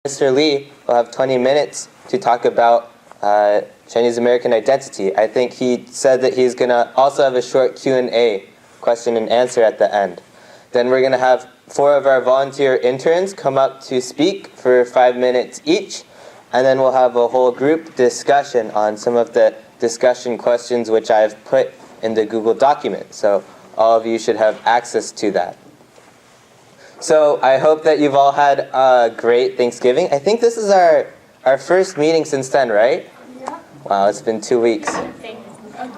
Mr. Lee will have 20 minutes to talk about Chinese American identity. I think he said that he's going to also have a short Q&A, question and answer at the end. Then we're going to have 4 of our volunteer interns come up to speak for 5 minutes each, and then we'll have a whole group discussion on some of the discussion questions which I've put in the Google document. So all of you should have access to that. So I hope that you've all had a great Thanksgiving. I think this is our first meeting since then, right? Yeah. Wow, it's been 2 weeks. A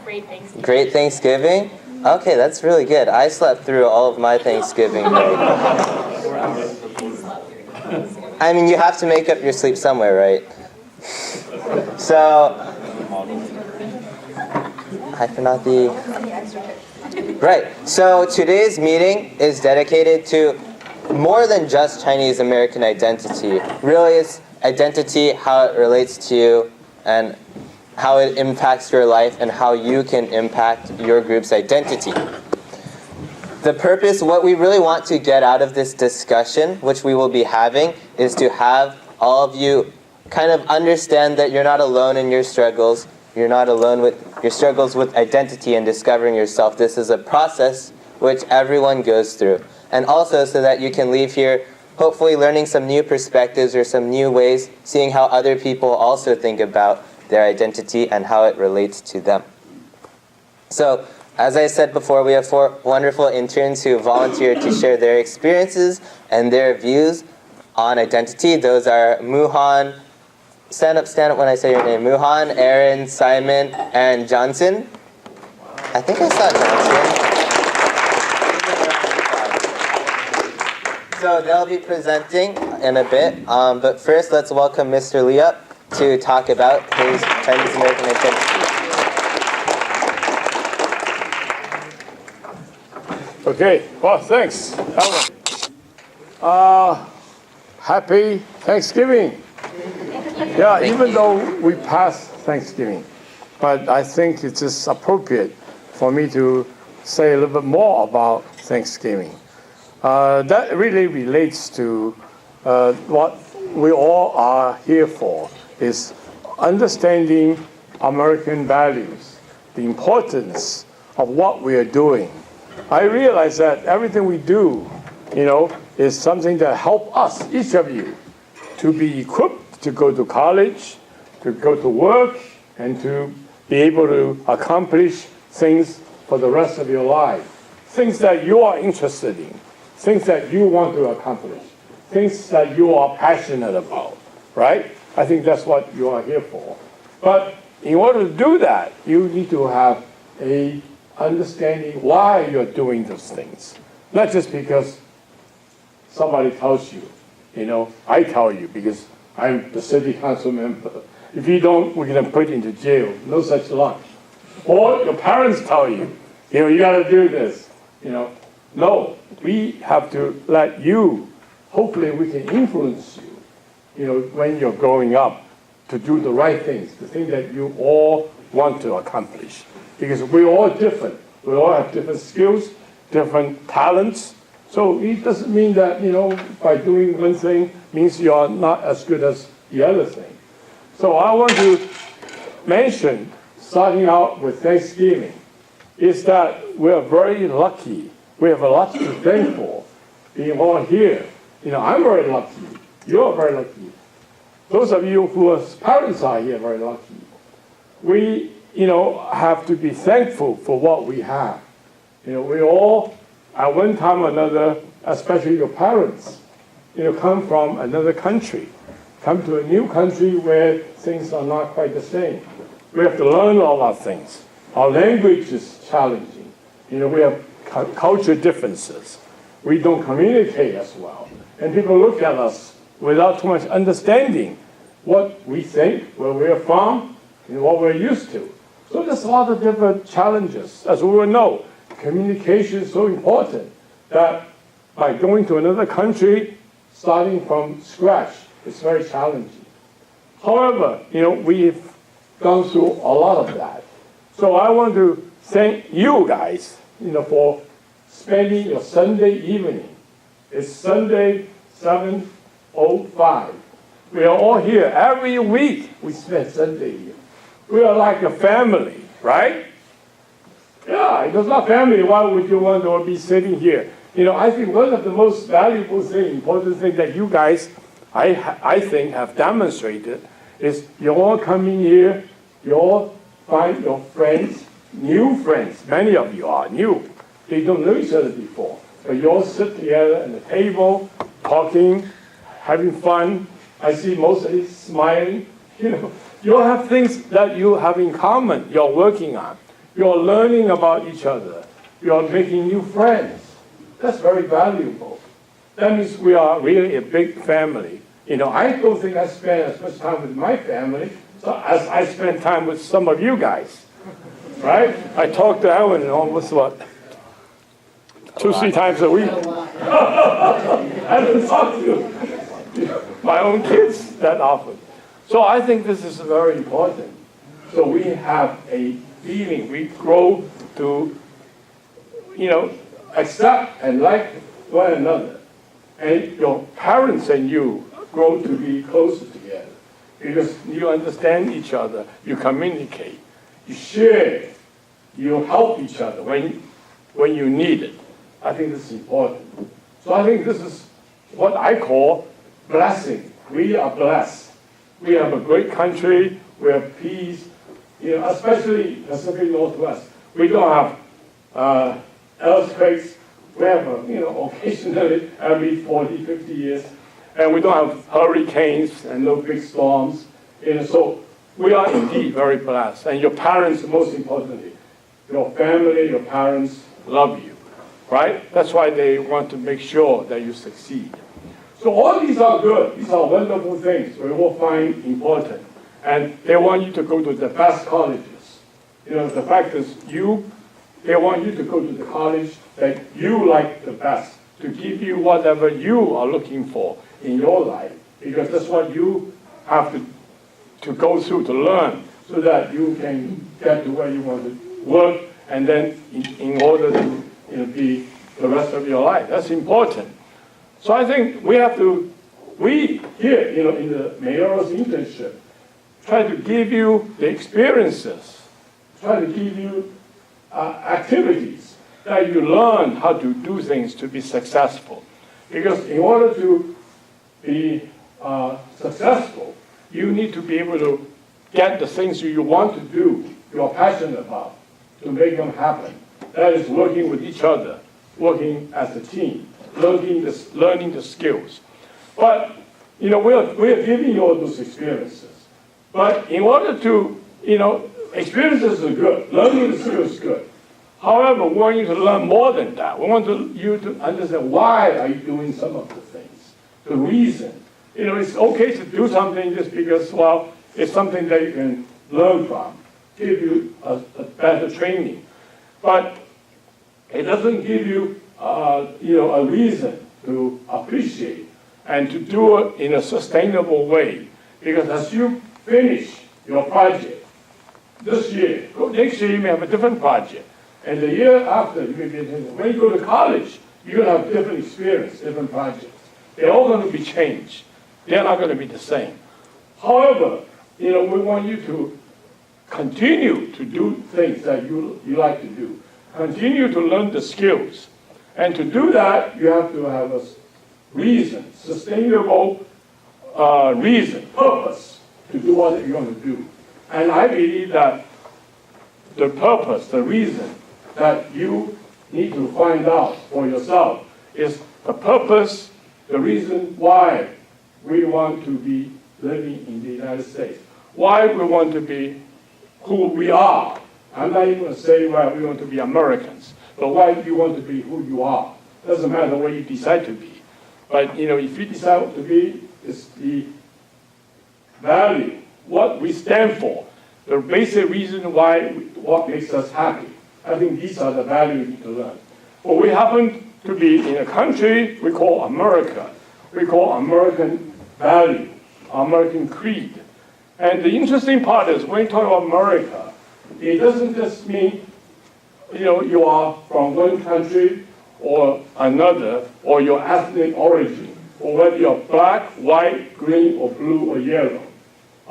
great Thanksgiving. Great Thanksgiving? Okay, that's really good. I slept through all of my Thanksgiving. I mean, you have to make up your sleep somewhere, right? So, right. So today's meeting is dedicated to more than just Chinese American identity. Really, it's identity, how it relates to you, and how it impacts your life, and how you can impact your group's identity. The purpose, what we really want to get out of this discussion, which we will be having, is to have all of you kind of understand that you're not alone in your struggles. You're not alone with your struggles with identity and discovering yourself. This is a process which everyone goes through. And also so that you can leave here hopefully learning some new perspectives or some new ways, seeing how other people also think about their identity and how it relates to them. So, as I said before, we have 4 wonderful interns who volunteered to share their experiences and their views on identity. Those are Muhan, stand up when I say your name, Muhan, Aaron, Simon, and Johnson. I think I saw Johnson. So they'll be presenting in a bit, but first let's welcome Mr. Lee up to talk about his Chinese American identity. Okay, well, thanks, Alan. Happy Thanksgiving. Yeah, even though we passed Thanksgiving, but I think it's just appropriate for me to say a little bit more about Thanksgiving. That really relates to what we all are here for, is understanding American values, the importance of what we are doing. I realize that everything we do, is something that helps us, each of you, to be equipped to go to college, to go to work, and to be able to accomplish things for the rest of your life. Things that you are interested in, things that you want to accomplish, things that you are passionate about, right? I think that's what you are here for. But in order to do that, you need to have a understanding why you're doing those things. Not just because somebody tells you, I tell you because I'm the city council member. If you don't, we're going to put you into jail. No such luck. Or your parents tell you, you got to do this. No, we have to let you, hopefully we can influence you, when you're growing up to do the right things, the thing that you all want to accomplish. Because we're all different. We all have different skills, different talents. So it doesn't mean that, by doing one thing means you're not as good as the other thing. So I want to mention, starting out with Thanksgiving, is that we're very lucky. We have a lot to thank for being all here. I'm very lucky. You're very lucky. Those of you whose parents are here are very lucky. We, have to be thankful for what we have. We all, at one time or another, especially your parents, come from another country, come to a new country where things are not quite the same. We have to learn all our things. Our language is challenging. We have culture differences. We don't communicate as well. And people look at us without too much understanding what we think, where we're from, and what we're used to. So there's a lot of different challenges. As we all know, communication is so important that by going to another country, starting from scratch, it's very challenging. However, we've gone through a lot of that. So I want to thank you guys, for spending your Sunday evening. It's Sunday, 7:05. We are all here. Every week we spend Sunday here. We are like a family, right? Yeah, if it's not family, why would you want to be sitting here? I think one of the most valuable thing, important thing that you guys, I think, have demonstrated is you all coming here, you all find your friends, new friends. Many of you are new. They don't know each other before. But you all sit together at the table, talking, having fun. I see mostly smiling. You all have things that you have in common, you're working on. You're learning about each other. You're making new friends. That's very valuable. That means we are really a big family. I don't think I spend as much time with my family as I spend time with some of you guys, right? I talk to Ellen almost, 2-3 times a week. I don't talk to my own kids that often. So I think this is very important. So we have a feeling, we grow to, accept and like one another. And your parents and you grow to be closer together because you understand each other, you communicate, you share, you help each other when you need it. I think this is important. So I think this is what I call blessing. We are blessed. We have a great country, we have peace, especially Pacific Northwest. We don't have earthquakes. We have, occasionally every 40, 50 years. And we don't have hurricanes and no big storms. So we are indeed very blessed. And your parents, most importantly, your family, your parents love you, right? That's why they want to make sure that you succeed. So all these are good. These are wonderful things we all find important. And they want you to go to the best colleges. The fact is they want you to go to the college that you like the best, to give you whatever you are looking for in your life, because that's what you have to go through to learn so that you can get to where you want to work and then in order to be the rest of your life. That's important. So I think we here, in the mayoral's internship, try to give you the experiences, try to give you activities that you learn how to do things to be successful. Because in order to be successful, you need to be able to get the things you want to do, you're passionate about, to make them happen. That is working with each other, working as a team, learning the skills. But, we are giving you all those experiences. But in order to, experiences are good, learning the skills is good. However, we want you to learn more than that. We want you to understand why are you doing some of the things, the reason. It's okay to do something just because, it's something that you can learn from, give you a better training. But it doesn't give you, a reason to appreciate and to do it in a sustainable way. Because as you finish your project this year, next year you may have a different project. And the year after, when you go to college, you're going to have different experience, different projects. They're all going to be changed. They're not going to be the same. However, we want you to continue to do things that you like to do. Continue to learn the skills. And to do that, you have to have a reason, sustainable reason, purpose to do what you're going to do. And I believe that the purpose, the reason that you need to find out for yourself is the purpose, the reason why we want to be living in the United States, why we want to be who we are. I'm not even going to say why we want to be Americans, but why you want to be who you are. Doesn't matter what you decide to be. But if you decide to be, it's the value, what we stand for, the basic reason why, what makes us happy. I think these are the values you need to learn. But we happen to be in a country we call America. We call American value, American creed. And the interesting part is when you talk about America, it doesn't just mean, you are from one country or another, or your ethnic origin, or whether you're black, white, green, or blue, or yellow.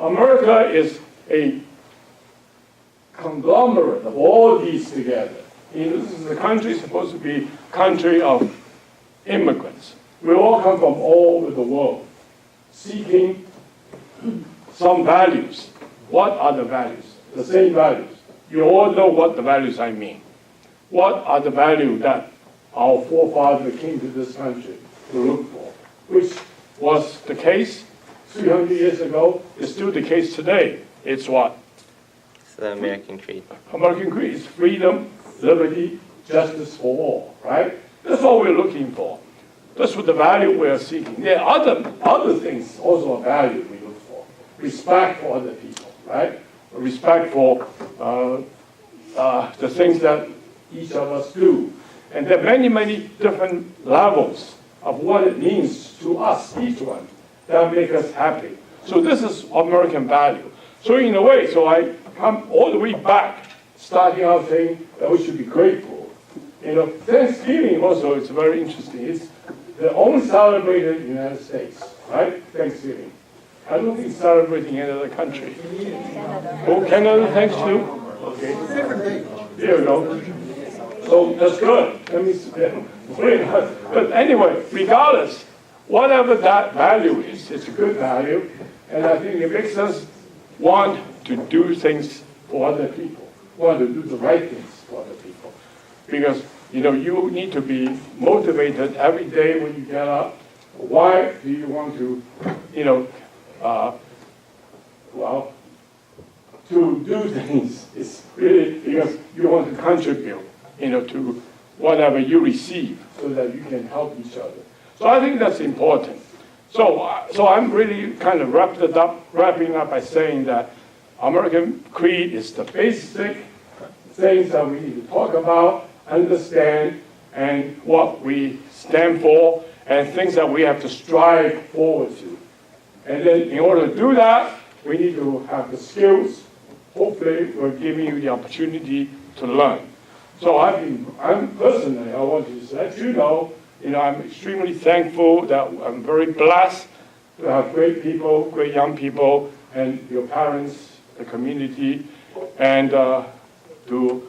America is a conglomerate of all these together. This is a country supposed to be a country of immigrants. We all come from all over the world, seeking some values. What are the values? The same values. You all know what the values I mean. What are the values that our forefathers came to this country to look for? Which was the case 300 years ago, is still the case today. It's what? It's the American Creed. American Creed is freedom, liberty, justice for all, right? That's what we're looking for. That's what the value we're seeking. There are other things also a value we look for. Respect for other people, right? Respect for the things that each of us do. And there are many, many different levels of what it means to us, each one, that make us happy. So this is American value. So in a way, so I come all the way back, starting out saying that we should be grateful. Thanksgiving also is very interesting. It's the only celebrated in the United States, right? Thanksgiving. I don't think it's celebrating in any other country. Oh, Canada, thanks too? Okay. There we go. So that's good. That means, but anyway, regardless, whatever that value is, it's a good value, and I think it makes us want to do things for other people, want to do the right things for other people. Because, you need to be motivated every day when you get up. Why do you want to, to do things? It's really because you want to contribute, to whatever you receive so that you can help each other. So I think that's important. So I'm really kind of wrapping up by saying that American Creed is the basic things that we need to talk about, understand, and what we stand for, and things that we have to strive forward to. And then in order to do that, we need to have the skills. Hopefully, we're giving you the opportunity to learn. So I'm personally, I want to let you know, I'm extremely thankful that I'm very blessed to have great people, great young people, and your parents, the community, and to,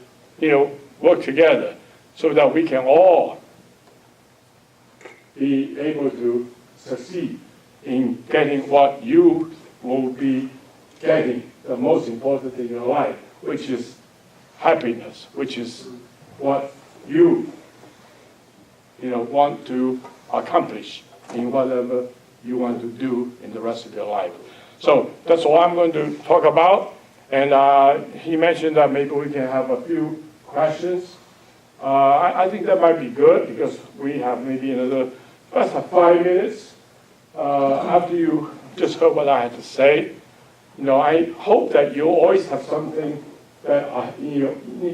work together so that we can all be able to succeed in getting what you will be getting, the most important thing in your life, which is happiness, which is what you want to accomplish in whatever you want to do in the rest of your life. So that's all I'm going to talk about. And he mentioned that maybe we can have a few questions. I think that might be good because we have maybe another 5 minutes after you just heard what I had to say. I hope that you always have something that in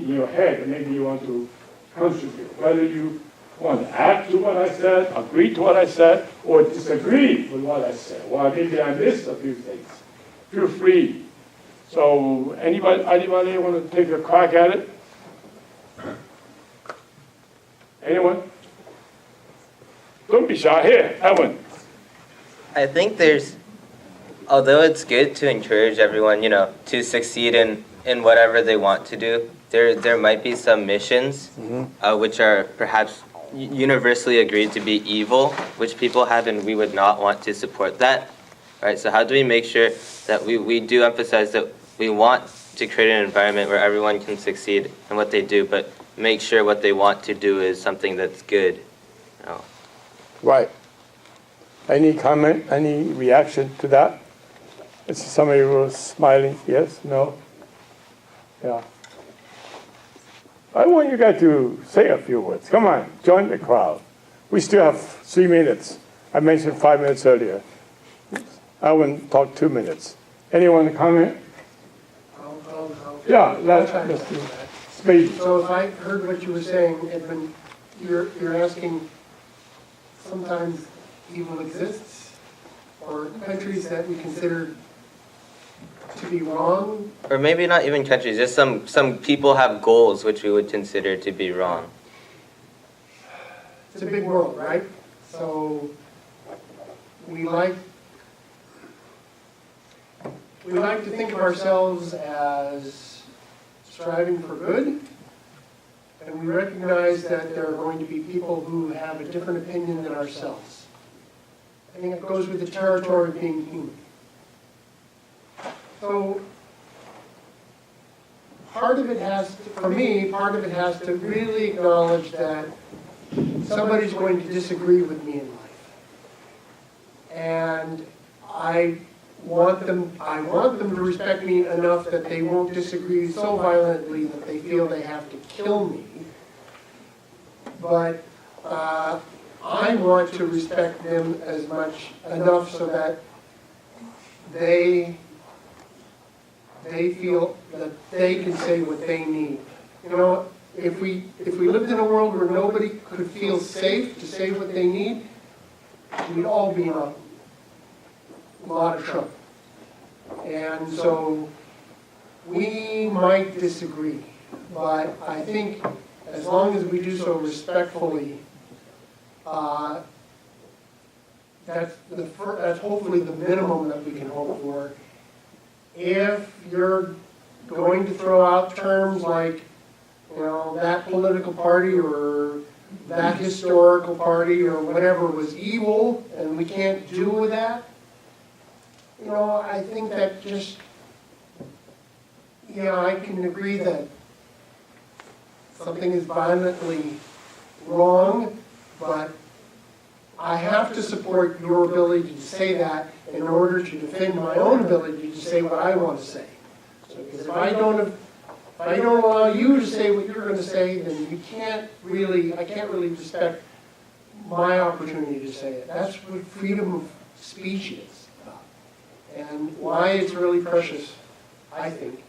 your head that maybe you want to contribute, whether you want to add to what I said, agree to what I said, or disagree with what I said. Well, maybe I missed a few things. Feel free. So anybody want to take a crack at it? Anyone? Don't be shy. Here, Evan. I think although it's good to encourage everyone, to succeed in whatever they want to do, there might be some missions which are perhaps universally agreed to be evil, which people have, and we would not want to support that. Right? So how do we make sure that we do emphasize that we want to create an environment where everyone can succeed in what they do, but make sure what they want to do is something that's good. Right. Any comment, any reaction to that? Somebody was smiling. Yes? No? Yeah. I want you guys to say a few words. Come on, join the crowd. We still have 3 minutes. I mentioned 5 minutes earlier. I wouldn't talk 2 minutes. Anyone comment? Yeah, let's do that. Speed. So if I heard what you were saying, Edmund, you're asking sometimes evil exists, or countries that we consider to be wrong? Or maybe not even countries, just some people have goals which we would consider to be wrong. It's a big world, right? So we like to think of ourselves as striving for good, and we recognize that there are going to be people who have a different opinion than ourselves. I think it goes with the territory of being human. So part of it has to, for me, part of it has to really acknowledge that somebody's going to disagree with me in life. And I want them to respect me enough that they won't disagree so violently that they feel they have to kill me. But I want to respect them as much enough so that they feel that they can say what they need. You know, if we lived in a world where nobody could feel safe to say what they need, we'd all be in a lot of trouble. And so we might disagree, but I think as long as we do so respectfully, that's hopefully the minimum that we can hope for. If you're going to throw out terms like, you know, that political party or that historical party or whatever was evil and we can't do with that, you know, I think that just, yeah, I can agree that something is violently wrong, but I have to support your ability to say that in order to defend my own ability to say what I want to say. So, because if I don't allow you to say what you're going to say, then I can't really respect my opportunity to say it. That's what freedom of speech is about. And why it's really precious, I think,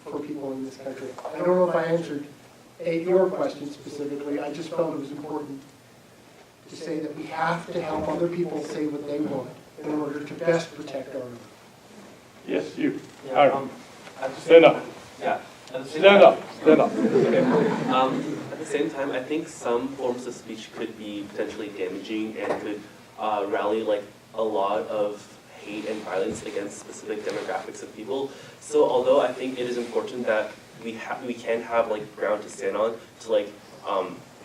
for people in this country. I don't know if I answered your question specifically. I just felt it was important to say that we have to help other people say what they want in order to best protect our own. Yes, you. Yeah, Aaron. at the Stand same- up. Yeah. At the same Stand time- up. Stand up. At the same time, I think some forms of speech could be potentially damaging and could rally like a lot of hate and violence against specific demographics of people. So although I think it is important that we can have like ground to stand on to like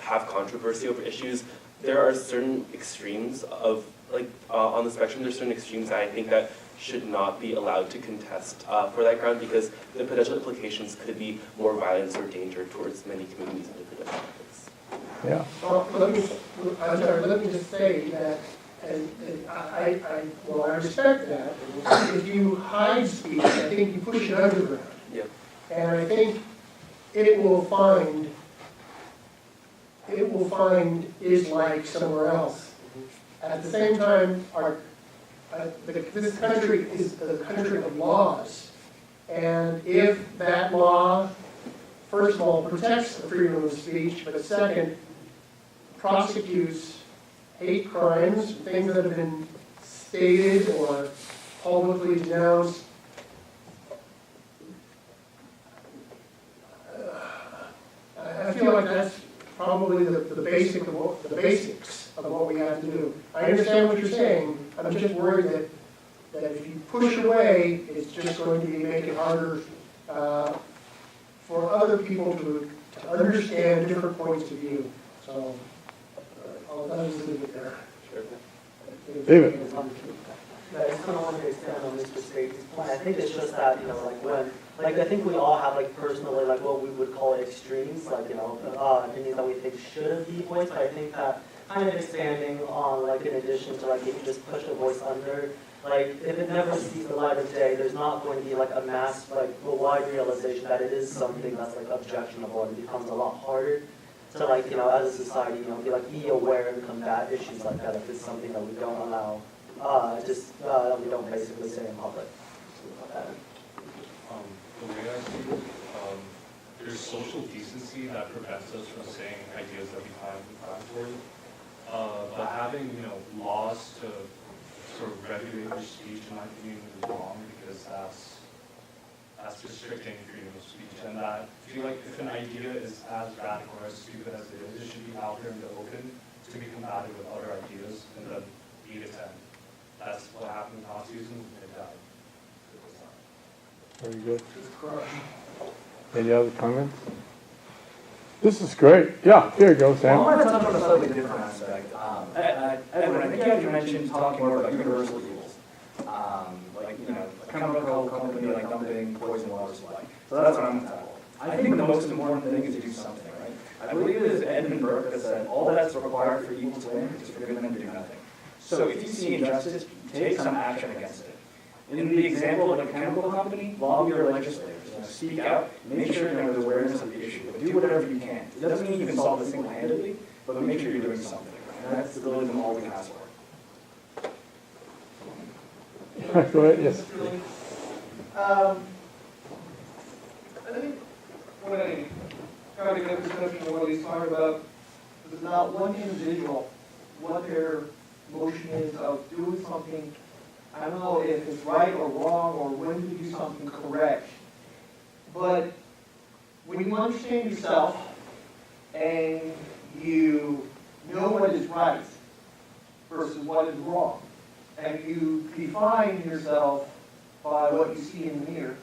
have controversy over issues, there are certain extremes of like on the spectrum. There's certain extremes that I think that should not be allowed to contest for that ground because the potential implications could be more violence or danger towards many communities and different demographics. Yeah. Well, let me just say that, and I respect that. If you hide speech, I think you push it underground. Yeah. And I think it will find its like somewhere else. At the same time, this country is a country of laws. And if that law, first of all, protects the freedom of speech, but second, prosecutes hate crimes, things that have been stated or publicly denounced, I feel like that's probably the basics of what we have to do. I understand what you're saying. I'm just worried that if you push away, it's just going to make it harder for other people to understand different points of view. So I'll just leave it there. David. I just kind of want to expand on Mr. Spades' point. I think it's just that, you know, I think we all have, like, personally, like, what we would call extremes, like, you know, opinions that we think should be voiced, but I think that kind of expanding on, like, in addition to, like, if you just push a voice under, like, if it never sees the light of day, there's not going to be, like, a mass, like, a wide realization that it is something that's, like, objectionable, and it becomes a lot harder to, like, you know, as a society, you know, be aware and combat issues like that if it's something that we don't allow. That we don't basically say in public. The way I see it, there's social decency that prevents us from saying ideas that we find inflammatory. But having, you know, laws to sort of regulate your speech, in my opinion, is wrong because that's restricting freedom of speech. And that I feel like if an idea is as radical or as stupid as it is, it should be out there in the open to be combated with other ideas and then beat its end. that's what happened last season, it died. Very good. Any other comments? This is great. Yeah, here you go, Well, I Sam. want to touch on a slightly different aspect. Edwin, I think you mentioned talking more about universal evils. Like, a chemical company like dumping poison water supply. So that's what I'm going to tackle. I think the most important thing is to do something, right? I believe it is Edmund Burke that said, all that's required for evil to win is for good men to do nothing. So if you see injustice, take some action against it. In the example of a chemical company, lobby your legislators. Speak out, make sure there's awareness of the issue, but do whatever you can. It doesn't mean you can solve it single-handedly, but make sure you're doing something. And that's really all we can ask for. Go ahead, yes. I think when I try to get a perception of what he's talking about, is not one individual, what their motion is of doing something. I don't know if it's right or wrong or when to do something correct. But when you understand yourself and you know what is right versus what is wrong, and you define yourself by what you see in the mirror,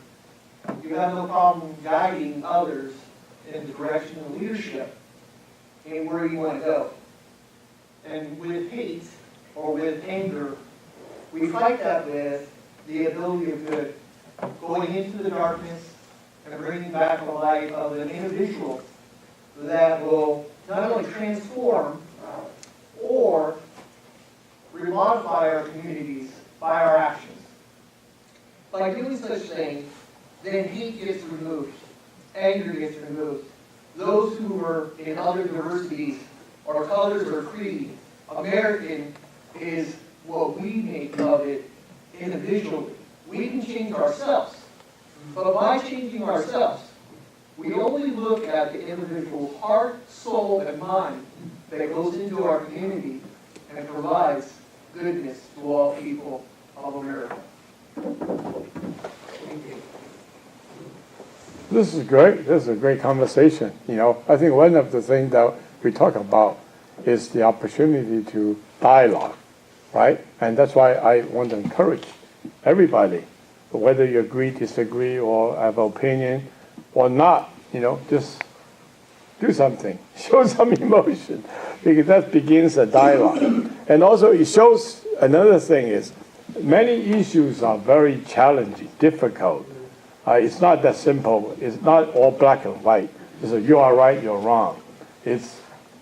you have no problem guiding others in the direction of leadership in where you want to go. And with hate or with anger, we fight that with the ability of good, going into the darkness and bringing back the light of an individual that will not only transform or remodify our communities by our actions. By doing such things, then hate gets removed, anger gets removed. Those who are in other diversities or colors or creed, American is what we make of it individually. We can change ourselves. But by changing ourselves, we only look at the individual's heart, soul, and mind that goes into our community and provides goodness to all people of America. Thank you. This is great. This is a great conversation. I think one of the things that we talk about is the opportunity to dialogue, right? And that's why I want to encourage everybody, whether you agree, disagree, or have an opinion or not, just do something, show some emotion, because that begins a dialogue. And also it shows, another thing is, many issues are very challenging, difficult. It's not that simple. It's not all black and white. It's you are right, you're wrong. It's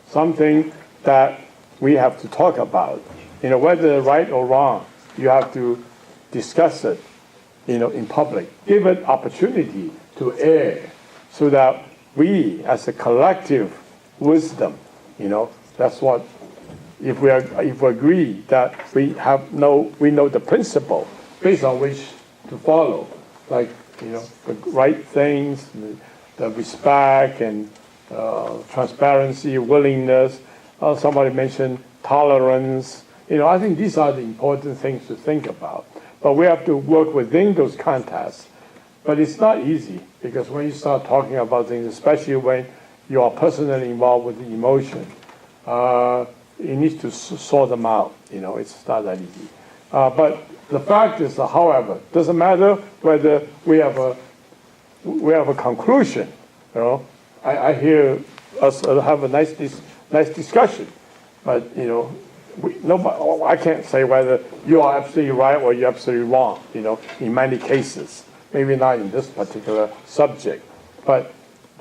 something that we have to talk about. Whether right or wrong, you have to discuss it, in public. Give it opportunity to air so that we, as a collective wisdom, that's what, if we agree that we know the principle based on which to follow, like, the right things, the respect and transparency, willingness. Somebody mentioned tolerance. I think these are the important things to think about. But we have to work within those contexts. But it's not easy, because when you start talking about things, especially when you are personally involved with the emotion, you need to sort them out. It's not that easy. But the fact is, however, doesn't matter whether we have a conclusion. I hear us have a nice discussion, but I can't say whether you are absolutely right or you're absolutely wrong. In many cases, maybe not in this particular subject, but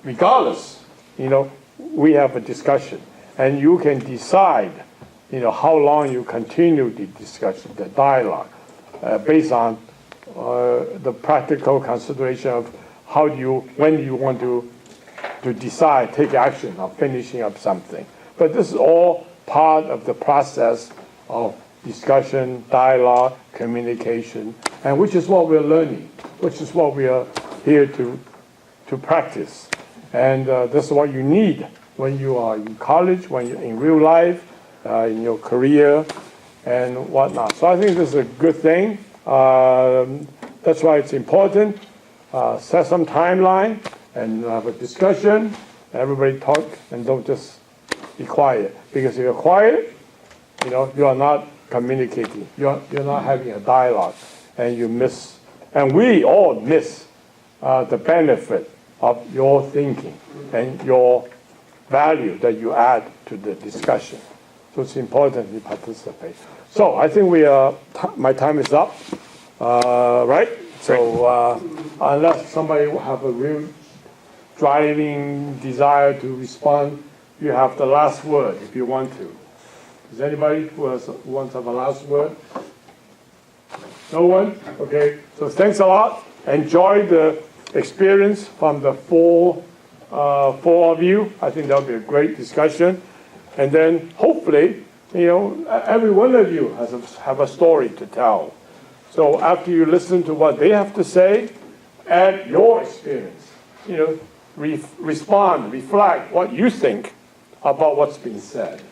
regardless, we have a discussion, and you can decide, how long you continue the discussion, the dialogue, based on the practical consideration of when do you want to decide, take action of finishing up something. But this is all part of the process of discussion, dialogue, communication, and which is what we're learning, which is what we are here to practice. And this is what you need when you are in college, when you're in real life, in your career, and whatnot. So I think this is a good thing. That's why it's important. Set some timeline and have a discussion. Everybody talk and don't just be quiet. Because if you're quiet, you are not communicating. You're not having a dialogue, and you miss, and we all miss the benefit of your thinking and your value that you add to the discussion. So it's important you participate. So I think my time is up, right? So unless somebody will have a real driving desire to respond, you have the last word if you want to. Is anybody who wants to have a last word? No one? Okay. So thanks a lot. Enjoy the experience from the four of you. I think that'll be a great discussion. And then hopefully, every one of you have a story to tell. So after you listen to what they have to say, add your experience. Respond, reflect what you think about what's been said.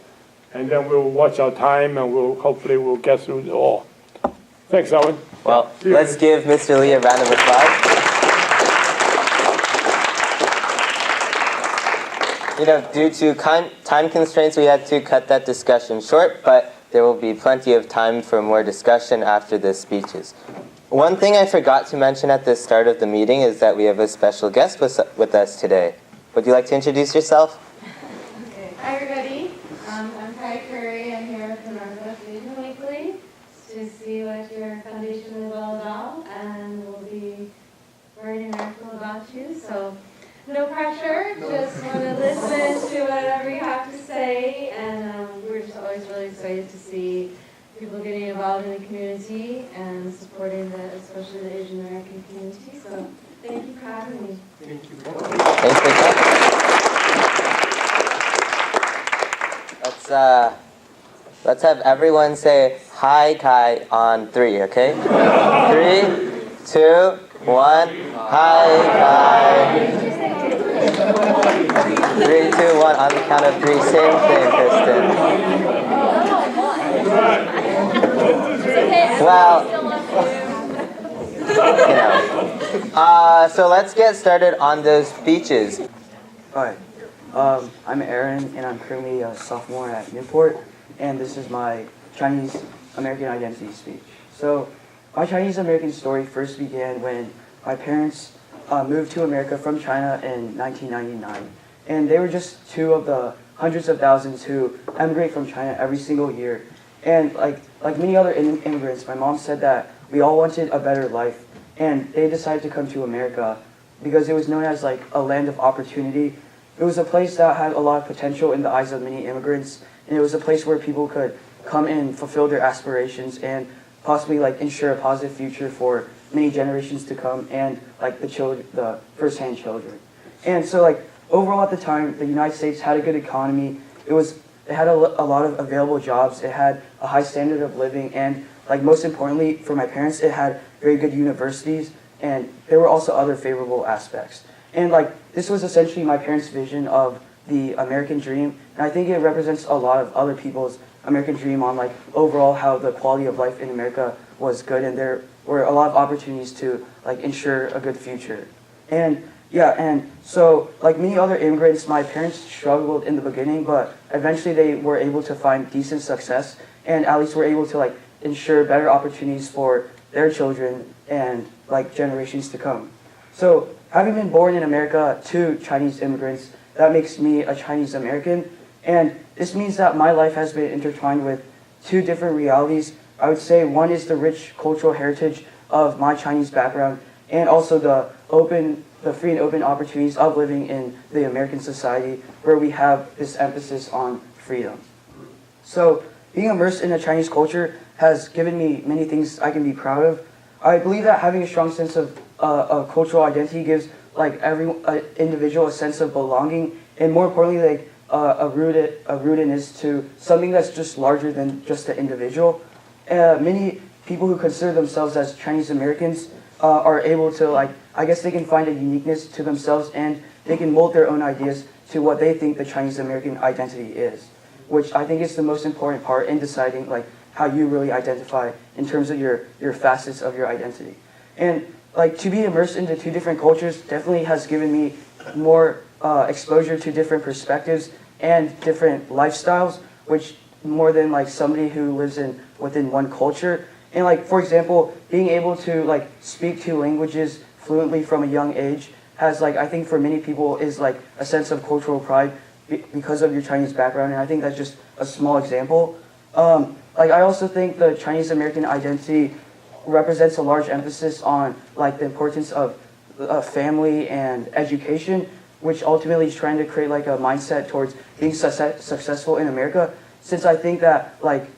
And then we'll watch our time, and hopefully we'll get through it all. Thanks, Owen. Well, let's give Mr. Lee a round of applause. Due to time constraints, we had to cut that discussion short, but there will be plenty of time for more discussion after the speeches. One thing I forgot to mention at the start of the meeting is that we have a special guest with us today. Would you like to introduce yourself? Okay. Hi, everybody. I'm Kai Curry. I'm here from Northwest Asian Weekly to see what your foundation is all about, and we'll be writing an article about you. So, no pressure. Just want to listen to whatever you have to say, and we're just always really excited to see people getting involved in the community and supporting especially the Asian American community. So, thank you for having me. Thank you. Thanks for coming. Let's have everyone say hi, Kai, on 3, okay? 3, 2, 1. Hi, Kai. 3, 2, 1. On the count of 3. Same thing, Kristen. Well, so let's get started on those speeches. Hi, I'm Aaron, and I'm currently a sophomore at Newport, and this is my Chinese American identity speech. So, my Chinese American story first began when my parents moved to America from China in 1999, and they were just two of the hundreds of thousands who emigrate from China every single year. And like many other immigrants, my mom said that we all wanted a better life, and they decided to come to America because it was known as like a land of opportunity. It was a place that had a lot of potential in the eyes of many immigrants, and it was a place where people could come and fulfill their aspirations and possibly like ensure a positive future for many generations to come, and like the first-hand children. And so like overall at the time, the United States had a good economy. It had a lot of available jobs. It had a high standard of living, and like most importantly for my parents, it had very good universities, and there were also other favorable aspects. And like this was essentially my parents' vision of the American dream, and I think it represents a lot of other people's American dream on like overall how the quality of life in America was good, and there were a lot of opportunities to like ensure a good future. And so like many other immigrants, my parents struggled in the beginning, but eventually they were able to find decent success, and at least were able to like ensure better opportunities for their children and like generations to come. So having been born in America to Chinese immigrants, that makes me a Chinese American, and this means that my life has been intertwined with two different realities. I would say one is the rich cultural heritage of my Chinese background, and also the free and open opportunities of living in the American society where we have this emphasis on freedom. So being immersed in the Chinese culture has given me many things I can be proud of. I believe that having a strong sense of cultural identity gives like every individual a sense of belonging, and more importantly, like a rootedness to something that's just larger than just the individual. Many people who consider themselves as Chinese Americans are able to like, I guess they can find a uniqueness to themselves, and they can mold their own ideas to what they think the Chinese American identity is, which I think is the most important part in deciding like how you really identify in terms of your facets of your identity. And like to be immersed into two different cultures definitely has given me more exposure to different perspectives and different lifestyles, which more than like somebody who lives within one culture. And like, for example, being able to like speak two languages fluently from a young age has like, I think for many people is like a sense of cultural pride because of your Chinese background. And I think that's just a small example. Like I also think the Chinese American identity represents a large emphasis on like the importance of family and education, which ultimately is trying to create like a mindset towards being successful in America. Since I think that like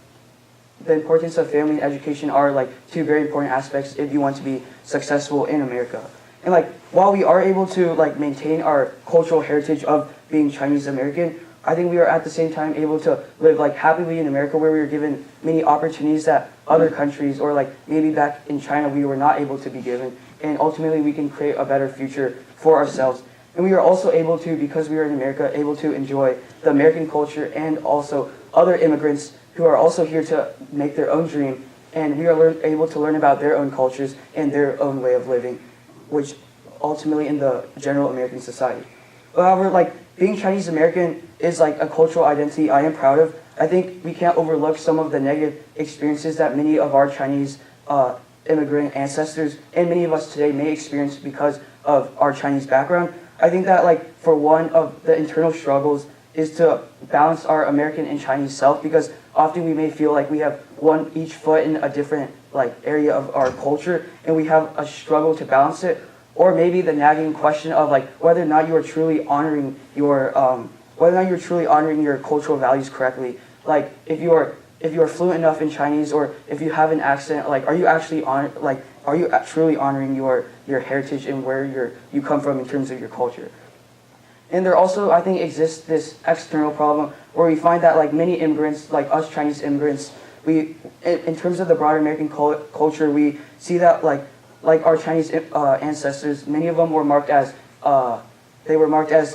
the importance of family and education are like two very important aspects if you want to be successful in America. And like while we are able to like maintain our cultural heritage of being Chinese American, I think we are at the same time able to live like happily in America, where we were given many opportunities that other countries or like maybe back in China we were not able to be given. And ultimately we can create a better future for ourselves. And we are also able to, because we are in America, able to enjoy the American culture and also other immigrants who are also here to make their own dream. And we are able to learn about their own cultures and their own way of living, which ultimately in the general American society. However, like being Chinese American is like a cultural identity I am proud of. I think we can't overlook some of the negative experiences that many of our Chinese immigrant ancestors and many of us today may experience because of our Chinese background. I think that like for one of the internal struggles is to balance our American and Chinese self, because often we may feel like we have each foot in a different like area of our culture and we have a struggle to balance it. Or maybe the nagging question of like whether or not you are truly honoring your cultural values correctly. Like if you are fluent enough in Chinese, or if you have an accent, like are you truly honoring your heritage and where you come from in terms of your culture? And there also, I think, exists this external problem where we find that like many immigrants, like us Chinese immigrants, in terms of the broader American culture, we see that like our Chinese ancestors, many of them were marked as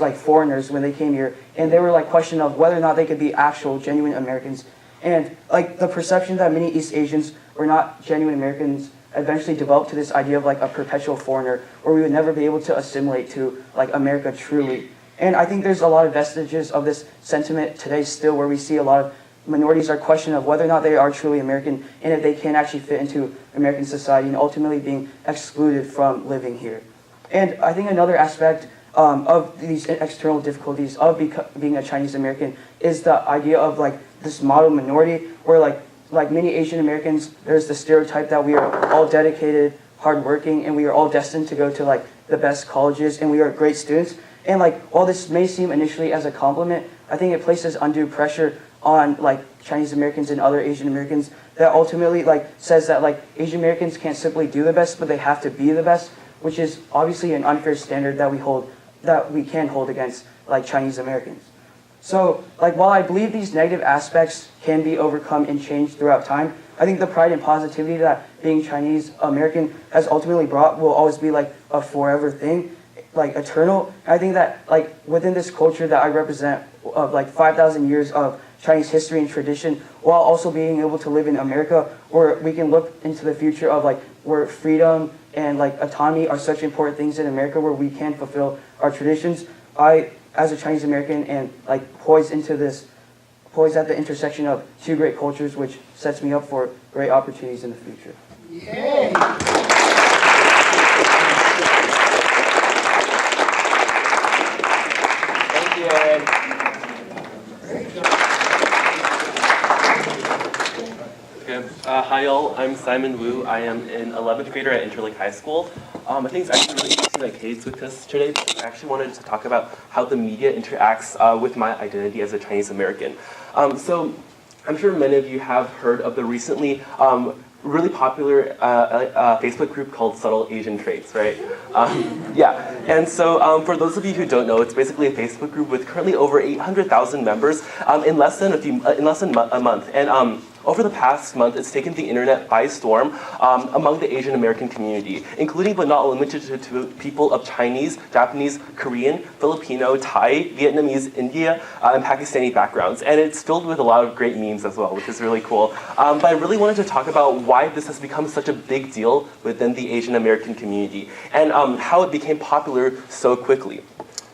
like foreigners when they came here, and they were like questioned of whether or not they could be actual genuine Americans. And like the perception that many East Asians were not genuine Americans eventually developed to this idea of like a perpetual foreigner, where we would never be able to assimilate to like America truly. And I think there's a lot of vestiges of this sentiment today still, where we see a lot of minorities are questioned of whether or not they are truly American and if they can actually fit into American society, and ultimately being excluded from living here. And I think another aspect of these external difficulties of being a Chinese American is the idea of like this model minority, where like many Asian Americans, there's the stereotype that we are all dedicated, hardworking, and we are all destined to go to like the best colleges, and we are great students. And like while this may seem initially as a compliment, I think it places undue pressure on like Chinese Americans and other Asian Americans that ultimately like says that like Asian Americans can't simply do the best, but they have to be the best, which is obviously an unfair standard that we can hold against like Chinese Americans. So like while I believe these negative aspects can be overcome and changed throughout time, I think the pride and positivity that being Chinese American has ultimately brought will always be like a forever thing, like eternal. I think that like within this culture that I represent of like 5,000 years of Chinese history and tradition, while also being able to live in America, where we can look into the future of like where freedom and like autonomy are such important things in America, where we can fulfill our traditions. I, as a Chinese American, and like poised at the intersection of two great cultures, which sets me up for great opportunities in the future. Yay! Thank you, Aaron. Hi all, I'm Simon Wu. I am an 11th grader at Interlake High School. I think it's actually really interesting that Kay's with us today. I actually wanted to talk about how the media interacts with my identity as a Chinese American. So I'm sure many of you have heard of the recently really popular Facebook group called Subtle Asian Traits, right? Yeah, and so for those of you who don't know, it's basically a Facebook group with currently over 800,000 members in less than a month. And over the past month, it's taken the internet by storm among the Asian American community, including but not limited to people of Chinese, Japanese, Korean, Filipino, Thai, Vietnamese, India, and Pakistani backgrounds. And it's filled with a lot of great memes as well, which is really cool. But I really wanted to talk about why this has become such a big deal within the Asian American community, and how it became popular so quickly.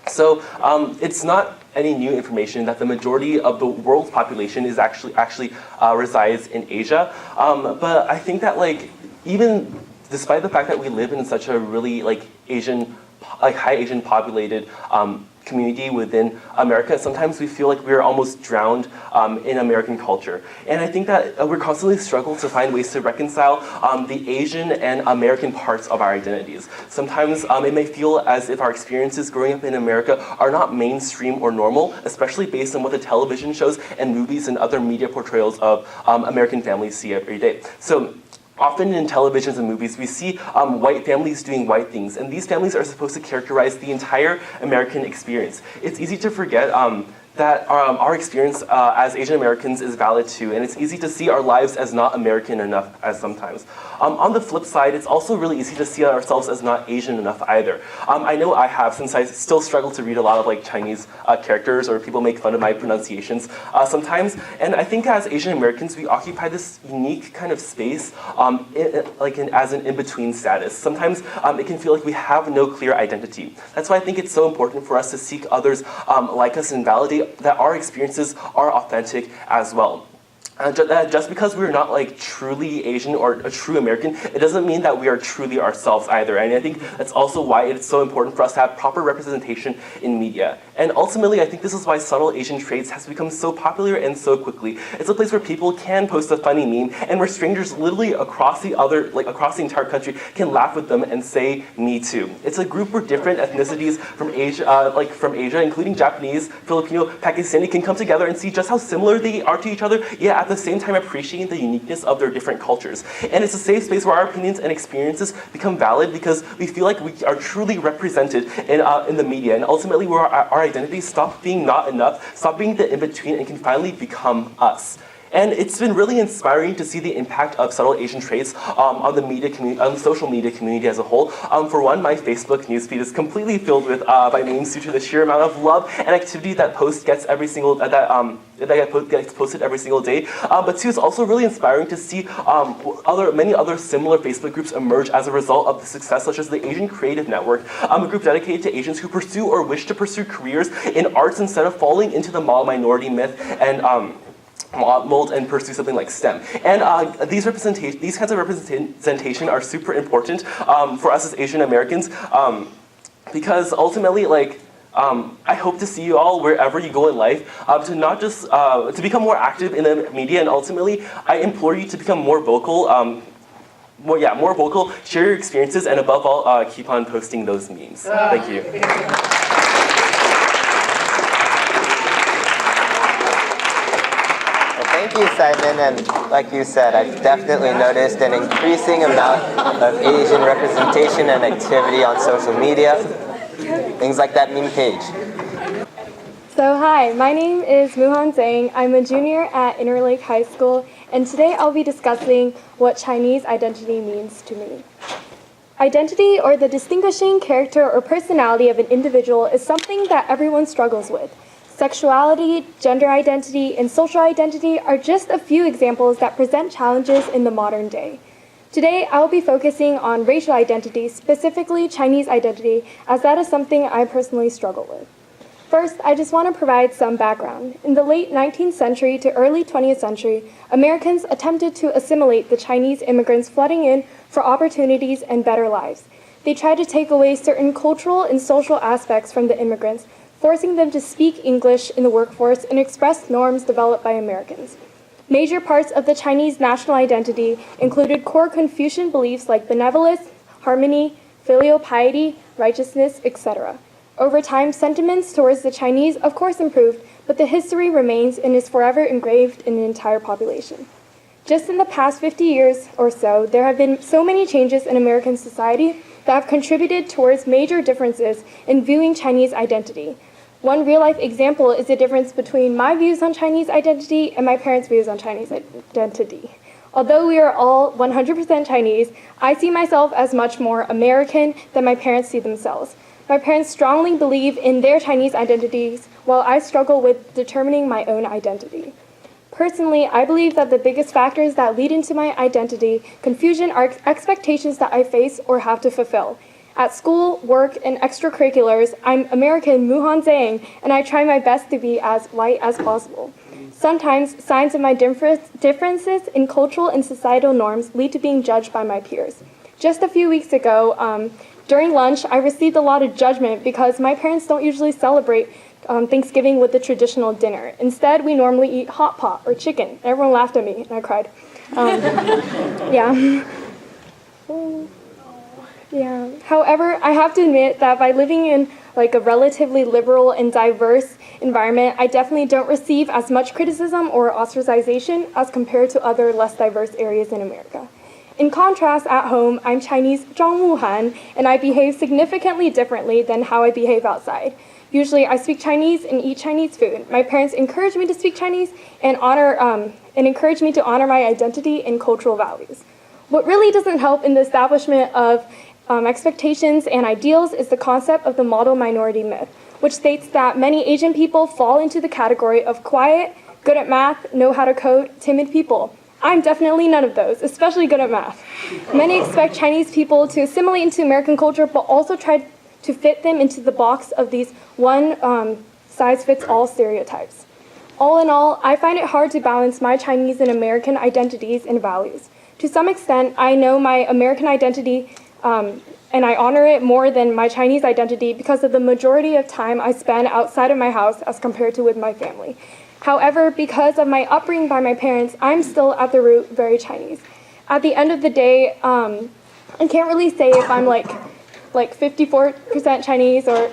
So it's not any new information that the majority of the world's population is actually resides in Asia. But I think that like even despite the fact that we live in such a really like high Asian populated community within America, sometimes we feel like we're almost drowned in American culture. And I think that we're constantly struggle to find ways to reconcile the Asian and American parts of our identities. Sometimes it may feel as if our experiences growing up in America are not mainstream or normal, especially based on what the television shows and movies and other media portrayals of American families see every day. So often in televisions and movies, we see white families doing white things, and these families are supposed to characterize the entire American experience. It's easy to forget that our experience as Asian Americans is valid too, and it's easy to see our lives as not American enough as sometimes. On the flip side, it's also really easy to see ourselves as not Asian enough either. I know I have, since I still struggle to read a lot of like Chinese characters, or people make fun of my pronunciations sometimes, and I think as Asian Americans, we occupy this unique kind of space as an in-between status. Sometimes it can feel like we have no clear identity. That's why I think it's so important for us to seek others like us and validate that our experiences are authentic as well. Just because we're not like truly Asian or a true American, it doesn't mean that we are truly ourselves either. And I think that's also why it's so important for us to have proper representation in media. And ultimately, I think this is why subtle Asian traits has become so popular and so quickly. It's a place where people can post a funny meme, and where strangers literally across the entire country can laugh with them and say, "Me too." It's a group where different ethnicities from Asia, including Japanese, Filipino, Pakistani, can come together and see just how similar they are to each other, yet at the same time appreciating the uniqueness of their different cultures. And it's a safe space where our opinions and experiences become valid because we feel like we are truly represented in the media, and ultimately where our identities stop being not enough, stop being the in-between, and can finally become us. And it's been really inspiring to see the impact of subtle Asian traits on the media community, on the social media community as a whole. For one, my Facebook newsfeed is completely filled with by memes due to the sheer amount of love and activity that post gets every single that gets posted every single day. But two, it's also really inspiring to see many other similar Facebook groups emerge as a result of the success, such as the Asian Creative Network, a group dedicated to Asians who pursue or wish to pursue careers in arts instead of falling into the minority myth and mold and pursue something like STEM. And these kinds of representation are super important for us as Asian Americans because ultimately, I hope to see you all wherever you go in life to not just to become more active in the media, and ultimately, I implore you to become more vocal. More vocal. Share your experiences, and above all, keep on posting those memes. Thank you. Thank you, Simon, and like you said, I've definitely noticed an increasing amount of Asian representation and activity on social media, things like that meme page. So hi, my name is Muhan Zhang. I'm a junior at Interlake High School, and today I'll be discussing what Chinese identity means to me. Identity, or the distinguishing character or personality of an individual, is something that everyone struggles with. Sexuality, gender identity, and social identity are just a few examples that present challenges in the modern day. Today, I will be focusing on racial identity, specifically Chinese identity, as that is something I personally struggle with. First, I just want to provide some background. In the late 19th century to early 20th century, Americans attempted to assimilate the Chinese immigrants flooding in for opportunities and better lives. They tried to take away certain cultural and social aspects from the immigrants, forcing them to speak English in the workforce and express norms developed by Americans. Major parts of the Chinese national identity included core Confucian beliefs like benevolence, harmony, filial piety, righteousness, etc. Over time, sentiments towards the Chinese of course improved, but the history remains and is forever engraved in the entire population. Just in the past 50 years or so, there have been so many changes in American society that have contributed towards major differences in viewing Chinese identity. One real-life example is the difference between my views on Chinese identity and my parents' views on Chinese identity. Although we are all 100% Chinese, I see myself as much more American than my parents see themselves. My parents strongly believe in their Chinese identities, while I struggle with determining my own identity. Personally, I believe that the biggest factors that lead into my identity confusion are expectations that I face or have to fulfill. At school, work, and extracurriculars, I'm American Muhan Zhang, and I try my best to be as white as possible. Sometimes, signs of my differences in cultural and societal norms lead to being judged by my peers. Just a few weeks ago, during lunch, I received a lot of judgment because my parents don't usually celebrate Thanksgiving with the traditional dinner. Instead, we normally eat hot pot or chicken. Everyone laughed at me, and I cried. Yeah. Yeah. However, I have to admit that by living in a relatively liberal and diverse environment, I definitely don't receive as much criticism or ostracization as compared to other less diverse areas in America. In contrast, at home, I'm Chinese Zhang Wuhan, and I behave significantly differently than how I behave outside. Usually, I speak Chinese and eat Chinese food. My parents encourage me to speak Chinese and encourage me to honor my identity and cultural values. What really doesn't help in the establishment of expectations and ideals is the concept of the model minority myth, which states that many Asian people fall into the category of quiet, good at math, know how to code, timid people. I'm definitely none of those, especially good at math. Many expect Chinese people to assimilate into American culture, but also try to fit them into the box of these one-size-fits-all stereotypes. All in all, I find it hard to balance my Chinese and American identities and values. To some extent, I know my American identity and I honor it more than my Chinese identity because of the majority of time I spend outside of my house as compared to with my family. However, because of my upbringing by my parents, I'm still at the root very Chinese. At the end of the day, I can't really say if I'm like 54% Chinese or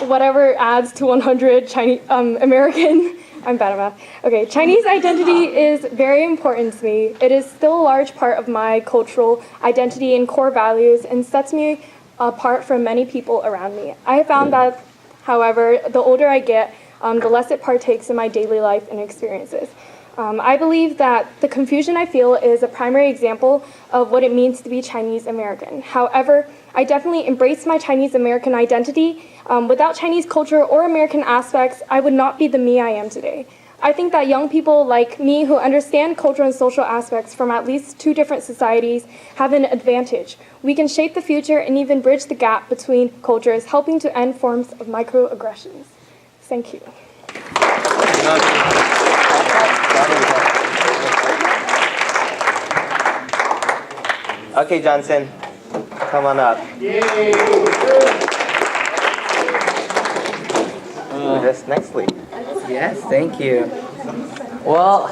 whatever adds to 100 Chinese American. I'm bad at math. Okay, Chinese identity is very important to me. It is still a large part of my cultural identity and core values and sets me apart from many people around me. I have found that, however, the older I get, the less it partakes in my daily life and experiences. I believe that the confusion I feel is a primary example of what it means to be Chinese American. However, I definitely embrace my Chinese American identity. Without Chinese culture or American aspects, I would not be the me I am today. I think that young people like me who understand cultural and social aspects from at least two different societies have an advantage. We can shape the future and even bridge the gap between cultures, helping to end forms of microaggressions. Thank you. Okay, Johnson, come on up. Just next week. Yes, thank you. Well,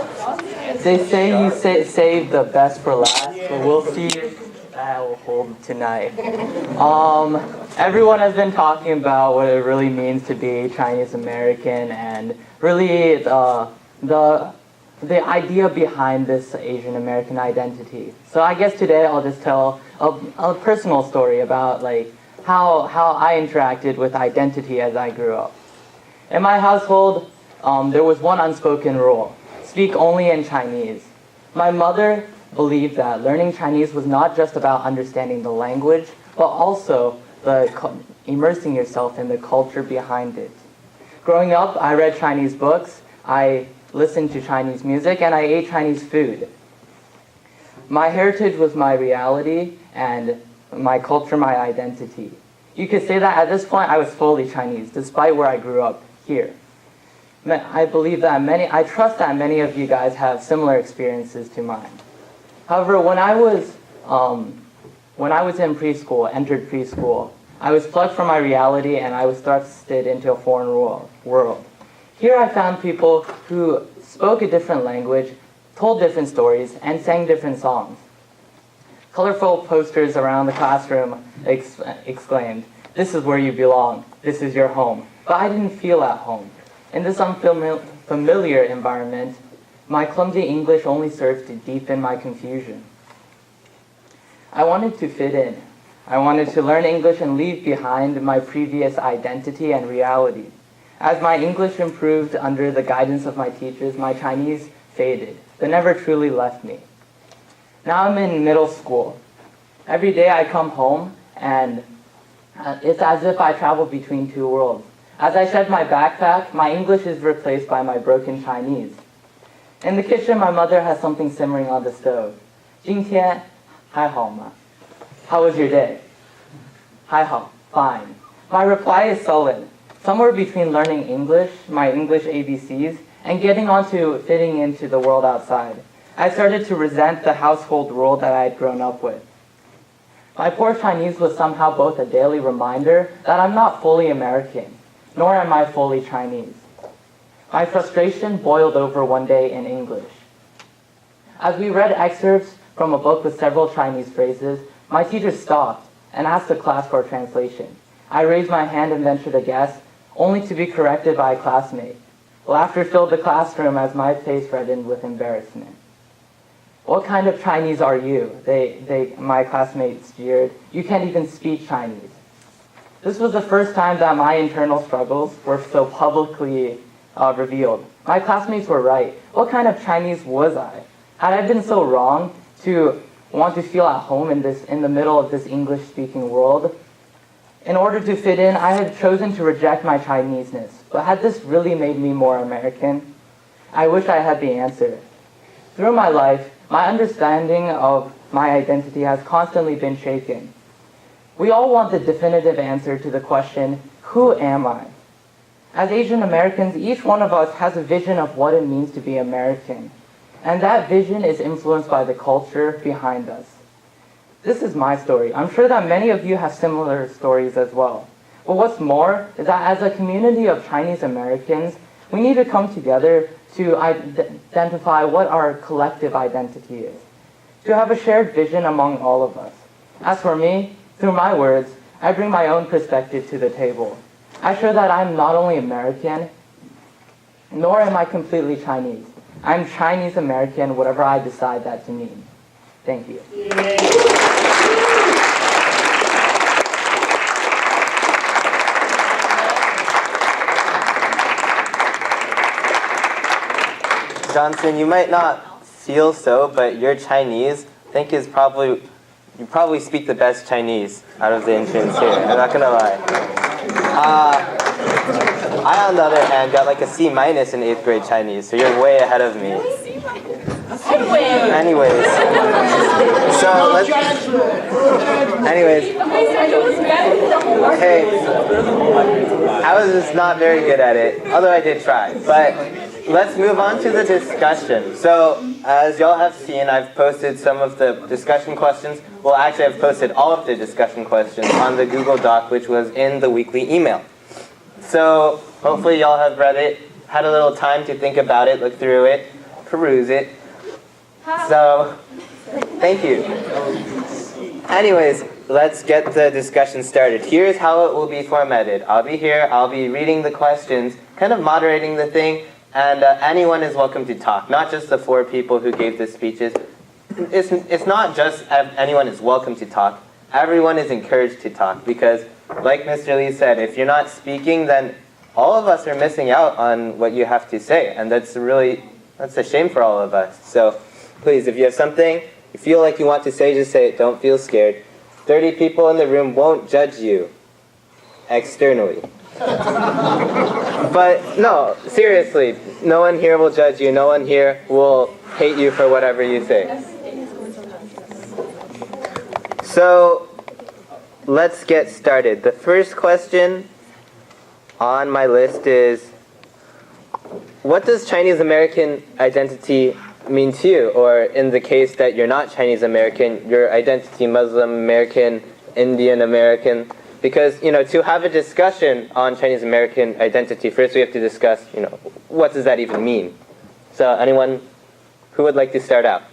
they say you save the best for last, but we'll see if that will hold tonight. Everyone has been talking about what it really means to be Chinese American and really the idea behind this Asian American identity. So I guess today I'll just tell a personal story about how I interacted with identity as I grew up. In my household, there was one unspoken rule: speak only in Chinese. My mother believed that learning Chinese was not just about understanding the language, but also immersing yourself in the culture behind it. Growing up, I read Chinese books, I listened to Chinese music, and I ate Chinese food. My heritage was my reality, and my culture, my identity. You could say that at this point I was fully Chinese, despite where I grew up here. I trust that many of you guys have similar experiences to mine. However, when I was entered preschool, I was plucked from my reality and I was thrusted into a foreign world. Here I found people who spoke a different language, told different stories, and sang different songs. Colorful posters around the classroom exclaimed, "This is where you belong, this is your home." But I didn't feel at home. In this unfamiliar environment, my clumsy English only served to deepen my confusion. I wanted to fit in. I wanted to learn English and leave behind my previous identity and reality. As my English improved under the guidance of my teachers, my Chinese faded, but never truly left me. Now I'm in middle school. Every day I come home and it's as if I travel between two worlds. As I shed my backpack, my English is replaced by my broken Chinese. In the kitchen, my mother has something simmering on the stove. 今天还好吗? How was your day? Hi-ho, fine. My reply is sullen, somewhere between learning English, my English ABCs, and getting on to fitting into the world outside. I started to resent the household rule that I had grown up with. My poor Chinese was somehow both a daily reminder that I'm not fully American, nor am I fully Chinese. My frustration boiled over one day in English. As we read excerpts from a book with several Chinese phrases, my teacher stopped and asked the class for a translation. I raised my hand and ventured a guess, only to be corrected by a classmate. Laughter filled the classroom as my face reddened with embarrassment. "What kind of Chinese are you?" My classmates jeered. "You can't even speak Chinese." This was the first time that my internal struggles were so publicly revealed. My classmates were right. What kind of Chinese was I? Had I been so wrong to want to feel at home in the middle of this English-speaking world? In order to fit in, I had chosen to reject my Chineseness. But had this really made me more American? I wish I had the answer. Through my life, my understanding of my identity has constantly been shaken. We all want the definitive answer to the question, who am I? As Asian Americans, each one of us has a vision of what it means to be American. And that vision is influenced by the culture behind us. This is my story. I'm sure that many of you have similar stories as well. But what's more is that as a community of Chinese Americans, we need to come together to identify what our collective identity is, to have a shared vision among all of us. As for me, through my words, I bring my own perspective to the table. I show that I'm not only American, nor am I completely Chinese. I'm Chinese American, whatever I decide that to mean. Thank you. Johnson, you might not feel so, but your Chinese, I think you probably speak the best Chinese out of the interns here. I'm not gonna lie. I, on the other hand, got like a C- in 8th grade Chinese, so you're way ahead of me. Anyways, so let's. Anyways, hey, I was just not very good at it, although I did try. But let's move on to the discussion. So, as y'all have seen, I've posted some of the discussion questions. Well, actually, I've posted all of the discussion questions on the Google Doc, which was in the weekly email. So, hopefully y'all have read it, had a little time to think about it, look through it, peruse it. So, thank you. Anyways, let's get the discussion started. Here's how it will be formatted. I'll be here, I'll be reading the questions, kind of moderating the thing, and anyone is welcome to talk, not just the 4 people who gave the speeches. It's not just anyone is welcome to talk. Everyone is encouraged to talk because, like Mr. Lee said, if you're not speaking, then all of us are missing out on what you have to say, and that's a shame for all of us. So please, if you have something you feel like you want to say, just say it. Don't feel scared. 30 people in the room won't judge you externally. But no, seriously, no one here will judge you. No one here will hate you for whatever you say. So let's get started. The first question on my list is, what does Chinese American identity mean to you? Or in the case that you're not Chinese American, your identity Muslim American, Indian American? Because, to have a discussion on Chinese American identity, first we have to discuss, what does that even mean? So anyone who would like to start out?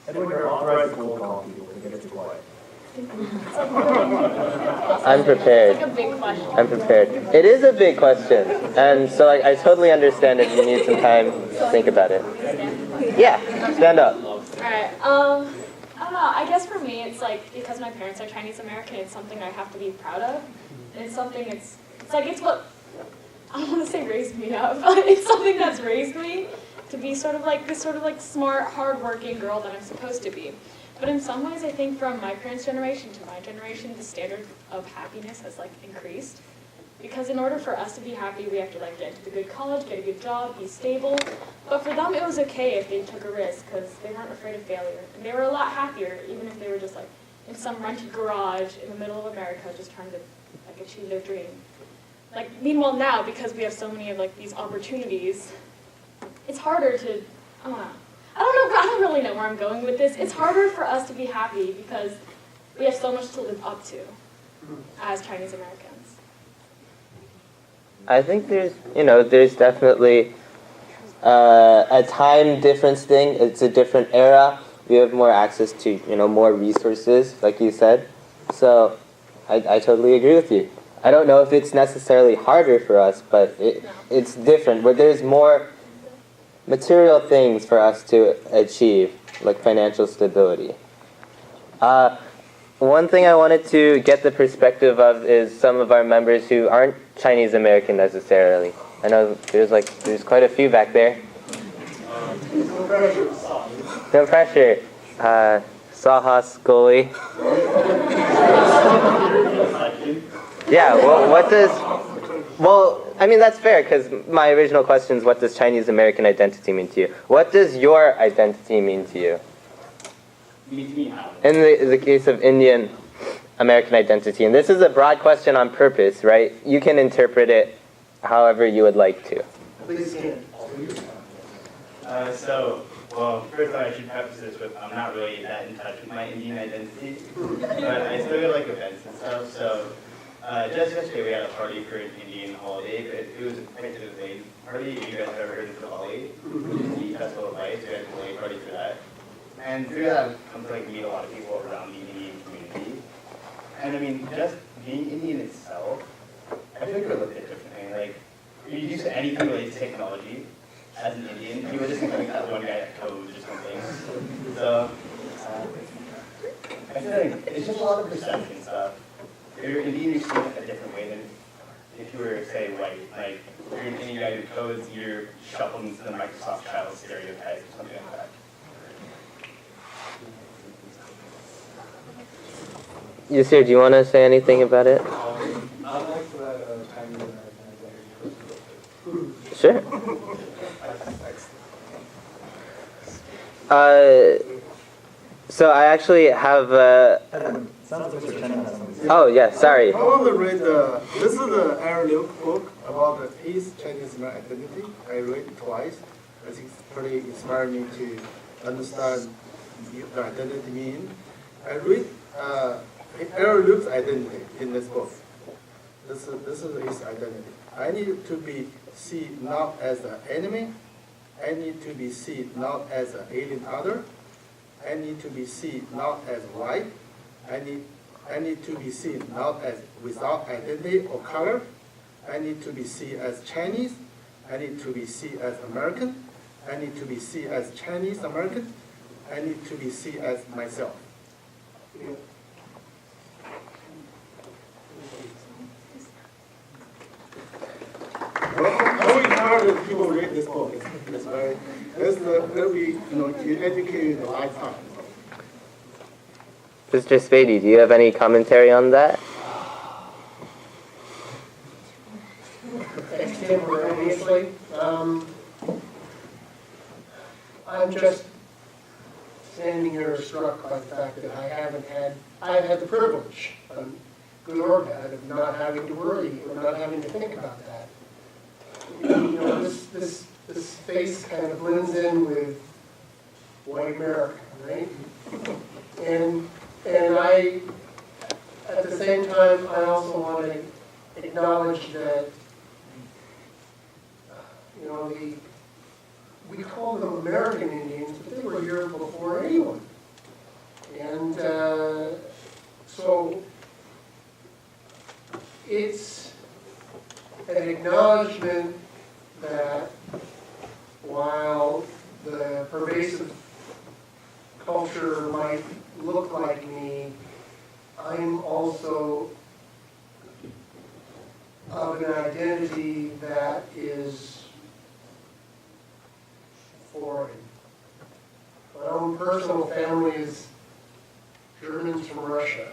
Edwin, you're authorized to cold call people to get too quiet. I'm prepared. I'm prepared. It is a big question, and so I totally understand if you need some time to think about it. Yeah, stand up. Alright, I don't know, I guess for me it's like, because my parents are Chinese American, it's something I have to be proud of. And it's something, it's what, I don't want to say raised me up, but it's something that's raised me to be sort of like this smart, hard-working girl that I'm supposed to be. But in some ways, I think from my parents' generation to my generation, the standard of happiness has increased. Because in order for us to be happy, we have to get into the good college, get a good job, be stable. But for them, it was okay if they took a risk because they weren't afraid of failure. And they were a lot happier, even if they were just in some rented garage in the middle of America just trying to like achieve their dream. Like, meanwhile now, because we have so many of like these opportunities, it's harder to, I don't know. I don't really know where I'm going with this. It's harder for us to be happy because we have so much to live up to as Chinese Americans. I think there's definitely a time difference thing. It's a different era. We have more access to, more resources, like you said. So I totally agree with you. I don't know if it's necessarily harder for us, but it's different. Where there's more material things for us to achieve, like financial stability. One thing I wanted to get the perspective of is some of our members who aren't Chinese American necessarily. I know there's quite a few back there. No pressure. Sahas Goli. Yeah, I mean, that's fair, because my original question is, what does Chinese American identity mean to you? What does your identity mean to you? In the case of Indian American identity, and this is a broad question on purpose, right? You can interpret it however you would like to. Please stand. First I should preface this with I'm not really that in touch with my Indian identity, but I still go to like events and stuff. So just yesterday we had a party for an Indian holiday, but it was a Prince's Day party. If you guys have ever heard of Diwali, which is the Festival of Lights, we had a Diwali party for that. And through that I've come to like meet a lot of people around the Indian community. And I mean, just being Indian itself, I feel like we're looked at differently. Like, you're used to anything related to technology. As an Indian, you would just think like that one guy that codes or something. So, I feel like it's just a lot of perception stuff. If you're Indian, you're seen a different way than if you were, say, white. Like, if you're an Indian guy who codes, you're shuffled into the Microsoft child stereotype or something like that. Yasir, do you want to say anything about it? I like that Chinese American identity. Sure. So I actually have. Oh yeah, sorry. I want to read this is the Aaron Luke book about his Chinese American identity. I read it twice. I think it's pretty inspired me to understand the identity mean. I read Aaron Luke's identity in this book. This is his identity. I need to be seen not as an enemy. I need to be seen not as an alien other. I need to be seen not as white. I need to be seen not as without identity or color. I need to be seen as Chinese. I need to be seen as American. I need to be seen as Chinese American. I need to be seen as myself. I would encourage people to read this book. It'll be, you educate in a lifetime. Mr. Spady, do you have any commentary on that? Extemporaneously, I'm just standing here struck by the fact that I've had the privilege, good or bad, of not having to worry or not having to think about that. This face kind of blends in with white America, right? And I, at the same time, I also want to acknowledge that, we call them American Indians, but they were here before anyone. And so it's an acknowledgement that while the pervasive culture might look like me, I'm also of an identity that is foreign. My own personal family is Germans from Russia.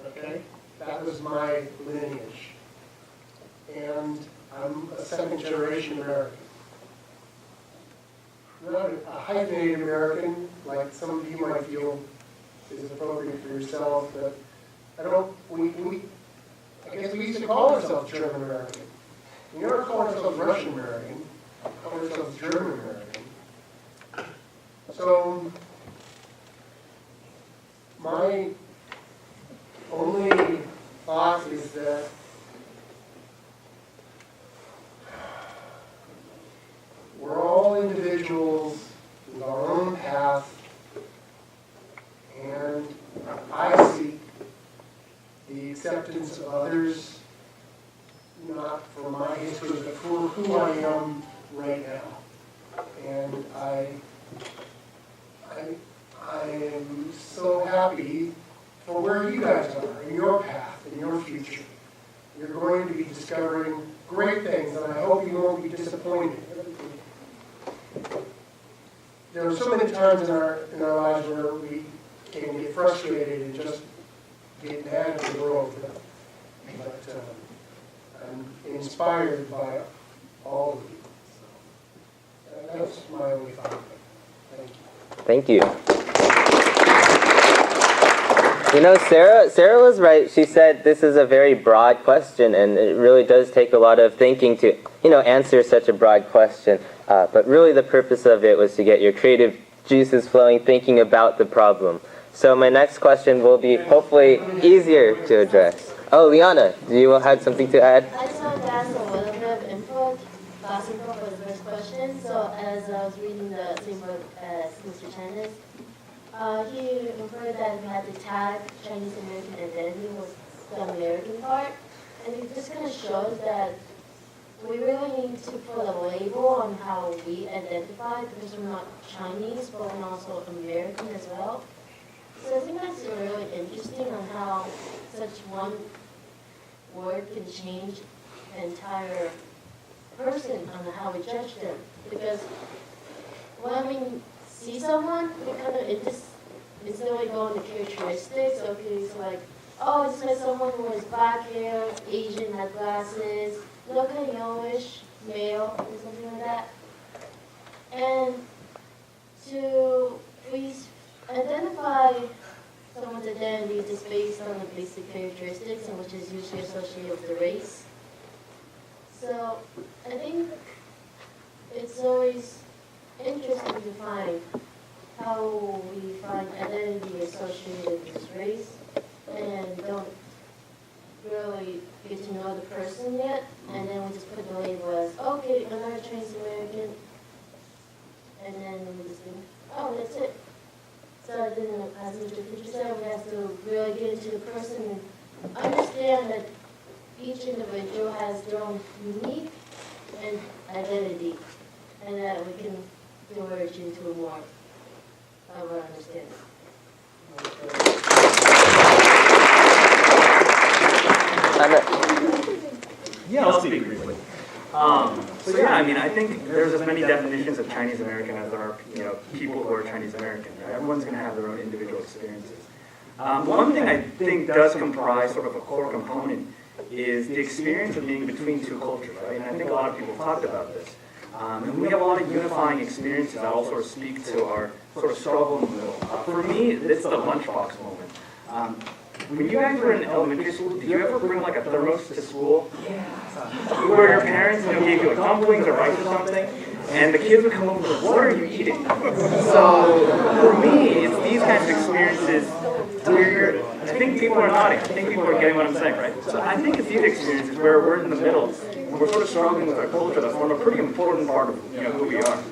Okay? That was my lineage. And I'm a second generation American. I'm not a hyphenated American, like some of you might feel is appropriate for yourself, but I don't, I guess we used to call ourselves German American. We never call ourselves Russian American, we call ourselves German American. So, my only thought is that we're all individuals with our own path, and I seek the acceptance of others, not for my history, but for who I am right now. And I am so happy for where you guys are in your path, in your future. You're going to be discovering great things, and I hope you won't be disappointed. There are so many times in our lives where we can get frustrated and just get mad at the world. But I'm inspired by all of you. So, that's my only thought. Thank you. Thank you. You know, Sarah was right. She said this is a very broad question, and it really does take a lot of thinking to, answer such a broad question. But really the purpose of it was to get your creative juices flowing, thinking about the problem. So my next question will be hopefully easier to address. Oh, Liana, do you have something to add? I just want to ask a little bit of input, fast info for the first question. So as I was reading the same book as Mr. Chandis, he inferred that we had to tag Chinese American identity was the American part. And it just kind of shows that we really need to put a label on how we identify, because we're not Chinese, but we're also American as well. So I think that's really interesting on how such one word can change the entire person on how we judge them. Because when we see someone, we kind of instantly go into characteristics. Okay, it's like, oh, it's like someone who has black hair, Asian, has glasses, look kind of yellowish, male, or something like that. And to please identify someone's identity just based on the basic characteristics, and which is usually associated with the race. So I think it's always interesting to find how we find identity associated with this race and don't really get to know the person yet, and then we just put the label as, okay, another Chinese American, and then we just think, oh, that's it. So then, as Mr. Fisher said, we have to really get into the person and understand that each individual has their own unique and identity, and that we can merge into a more of our understanding. Yeah, I'll speak briefly. So yeah, I mean, I think there's as many definitions of Chinese American as there are, people who are Chinese American. Right? Everyone's going to have their own individual experiences. One thing I think does comprise sort of a core component is the experience of being between two cultures, right? And I think a lot of people have talked about this. And we have a lot of unifying experiences that all sort of speak to our sort of struggle in the middle. For me, it's the lunchbox moment. When you guys were in elementary school, did you ever bring like a thermos to school? Where your parents gave you like dumplings or rice or something, and the kids would come over and what are you eating? So for me, it's these kinds of experiences where I think people are nodding. I think people are getting what I'm saying, right? So I think it's these experiences where we're in the middle, we're sort of struggling with our culture that form a pretty important part of who we are.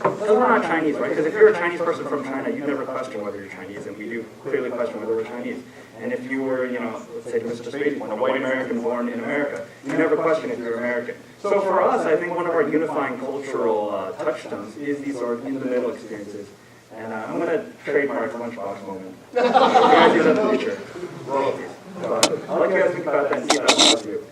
Because we're not Chinese, right? Because if you're a Chinese person from China, you never question whether you're Chinese, and we do clearly question whether we're Chinese. And if you were, let's say to Mr. Spade's point, a white American born in America, you never question if you're American. So for us, I think one of our unifying cultural touchstones is these sort of in-the-middle experiences. And I'm going to trademark lunchbox moment. You guys do that in the future. Royalties. But I'll let you guys think about that and see if that works for you.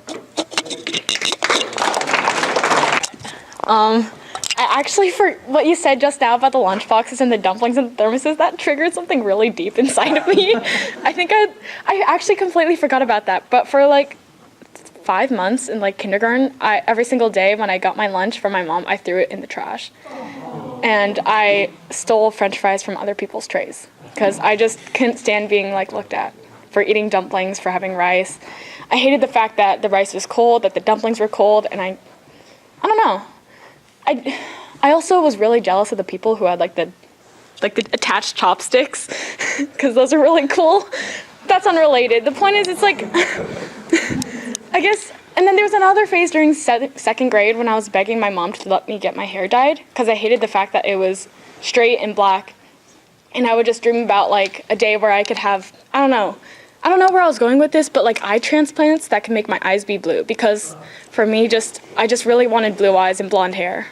I actually, for what you said just now about the lunchboxes and the dumplings and the thermoses, that triggered something really deep inside of me. I think I actually completely forgot about that. But for like 5 months in like kindergarten, every single day when I got my lunch from my mom, I threw it in the trash. And I stole French fries from other people's trays. because I just couldn't stand being like looked at for eating dumplings, for having rice. I hated the fact that the rice was cold, that the dumplings were cold, and I don't know. I also was really jealous of the people who had like the attached chopsticks, because those are really cool. That's unrelated. The point is, it's like, I guess, and then there was another phase during second grade when I was begging my mom to let me get my hair dyed, because I hated the fact that it was straight and black, and I would just dream about like a day where I could have, I don't know where I was going with this, but like eye transplants that can make my eyes be blue, because for me, I just really wanted blue eyes and blonde hair,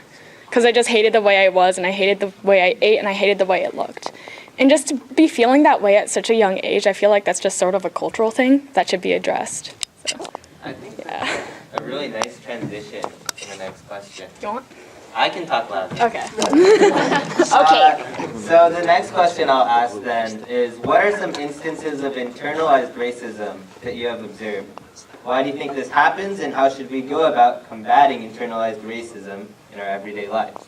because I just hated the way I was, and I hated the way I ate, and I hated the way it looked. And just to be feeling that way at such a young age, I feel like that's just sort of a cultural thing that should be addressed. So, I think that's a really nice transition to the next question. You want? I can talk loud. Okay. So the next question I'll ask then is, what are some instances of internalized racism that you have observed? Why do you think this happens, and how should we go about combating internalized racism in our everyday lives?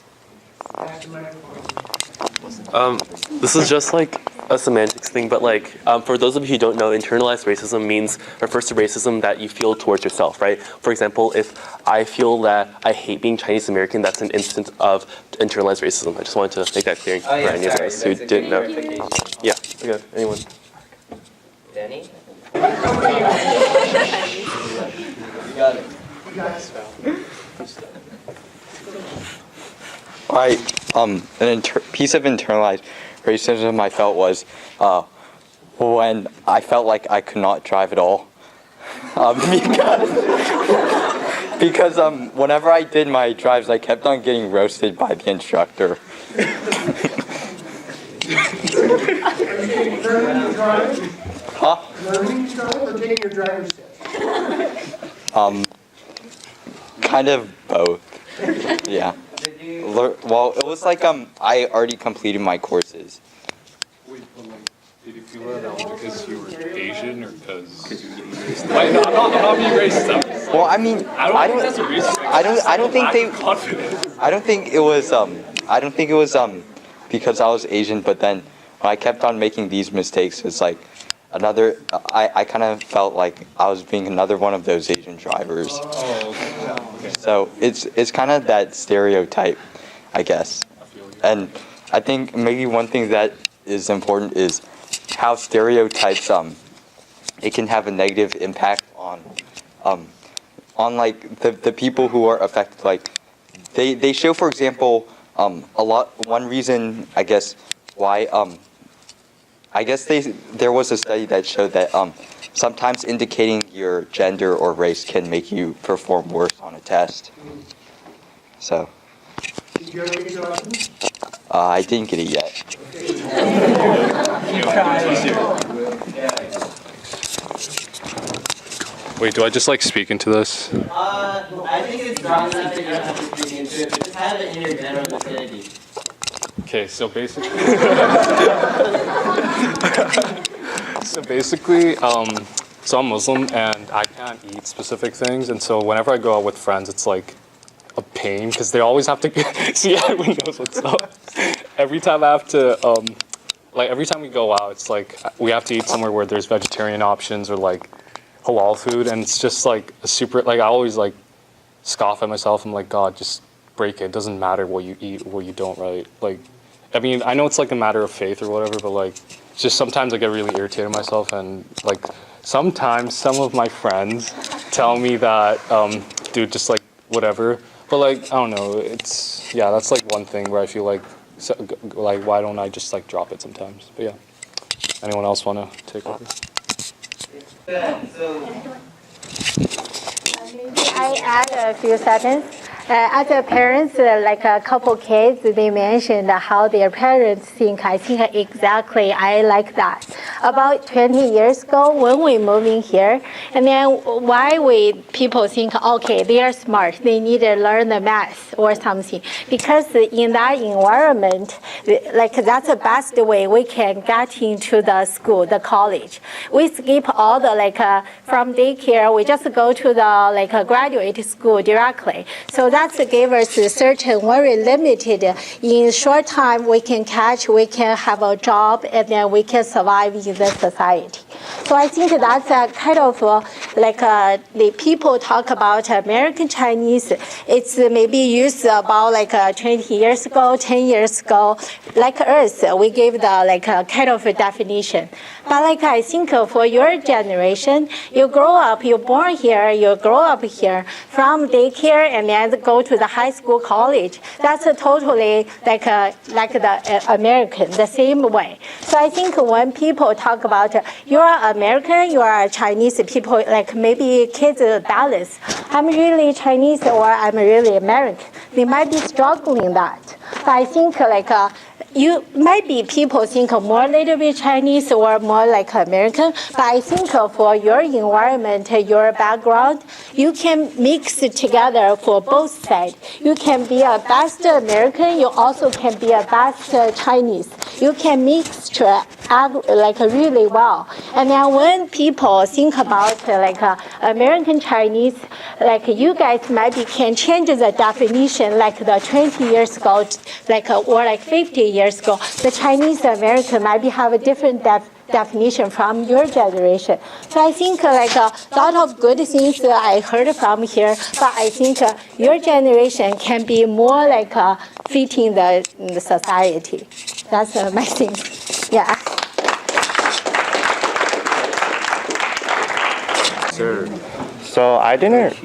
This is just like a semantics thing, but like for those of you who don't know, internalized racism refers to racism that you feel towards yourself, right? For example, if I feel that I hate being Chinese American, that's an instance of internalized racism. I just wanted to make that clear for any of us who didn't know. Yeah, okay, anyone? Denny? You got it. Piece of internalized racism I felt was when I felt like I could not drive at all. Because whenever I did my drives, I kept on getting roasted by the instructor. Learning to drive? Huh? Learning to drive or getting your driver's test? Kind of both. Yeah. Well, it was like I already completed my courses. Wait, but like, did you feel that was because you were Asian or because you were racist? Like, no, I'm not being racist. Well, I mean, I don't think that's a racist. I don't think they. I don't think it was because I was Asian, but then when I kept on making these mistakes, it's like another. I kind of felt like I was being another one of those Asian drivers. Oh, okay. So it's kind of that stereotype, I guess. And I think maybe one thing that is important is how stereotypes it can have a negative impact on like the people who are affected. Like they show, for example, one reason I guess why I guess there was a study that showed that sometimes indicating your gender or race can make you perform worse on a test. So. Did you ever get your license? I didn't get it yet. Wait, do I just like speak into this? I think it's broad enough that you don't have to speak into it, but just have it in your general vicinity. Okay, so basically, so I'm Muslim and I can't eat specific things, and so whenever I go out with friends, it's like a pain because they always have to see everyone knows what's up. Every time I have to, every time we go out, it's like we have to eat somewhere where there's vegetarian options or like halal food, and it's just like a super, like I always like scoff at myself. I'm like, God, just break it. It doesn't matter what you eat or what you don't, right? Like, I mean, I know it's like a matter of faith or whatever, but like, it's just sometimes I get really irritated myself, and like sometimes some of my friends tell me that, dude, just like whatever. But like, I don't know, it's, yeah, that's like one thing where I feel like, why don't I just like drop it sometimes? But yeah, anyone else want to take over? Maybe I add a few seconds. As a parents, like a couple kids, they mentioned how their parents think. I think exactly I like that. about 20 years ago when we moved in here. And then why people think, okay, they are smart, they need to learn the math or something. Because in that environment, like that's the best way we can get into the school, the college. We skip all the from daycare, we just go to the graduate school directly. So that gave us a certain very limited, in short time we can have a job, and then we can survive in the society. So I think that's a kind of the people talk about American Chinese. It's maybe used about 20 years ago, 10 years ago. Like us, we gave the kind of a definition. But I think for your generation, you grow up, you're born here, you grow up here, from daycare and then go to the high school, college. That's totally like the American, the same way. So I think when people talk about you're American, you are Chinese, people like maybe kids Dallas, I'm really Chinese or I'm really American. They might be struggling that. But I think you might be people think more a little bit Chinese or more like American, but I think for your environment, your background, you can mix it together for both sides. You can be a best American, you also can be a best Chinese. You can mix really well. And then when people think about American Chinese, you guys maybe can change the definition the 20 years ago, or 50 years ago. The Chinese American maybe have a different definition from your generation. So I think a lot of good things I heard from here, but I think your generation can be more fitting the society. That's my thing. Yeah. So I didn't,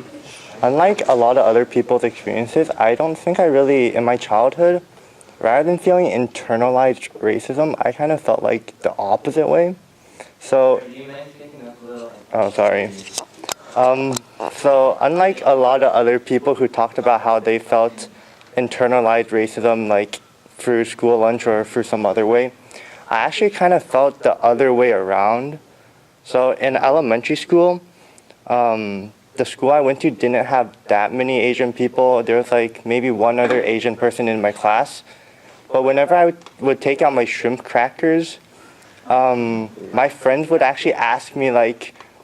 unlike a lot of other people's experiences, I don't think I really, in my childhood, rather than feeling internalized racism, I kind of felt like the opposite way. So, oh, sorry. So unlike a lot of other people who talked about how they felt internalized racism through school lunch or through some other way, I actually kind of felt the other way around. So in elementary school, the school I went to didn't have that many Asian people. There was maybe one other Asian person in my class. But whenever I would take out my shrimp crackers, my friends would actually ask me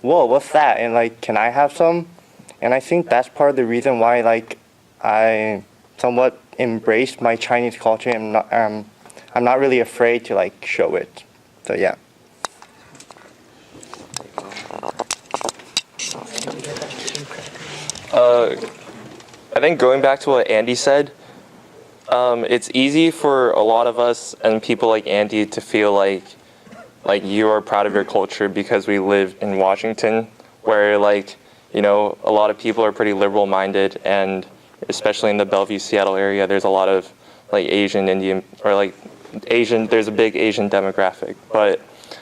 whoa, what's that? And can I have some? And I think that's part of the reason why I somewhat embraced my Chinese culture and I'm not really afraid to show it. So yeah. I think going back to what Andy said, it's easy for a lot of us and people like Andy to feel like you are proud of your culture because we live in Washington, where a lot of people are pretty liberal-minded, and especially in the Bellevue, Seattle area, there's a lot of Asian, Indian, or Asian. There's a big Asian demographic, but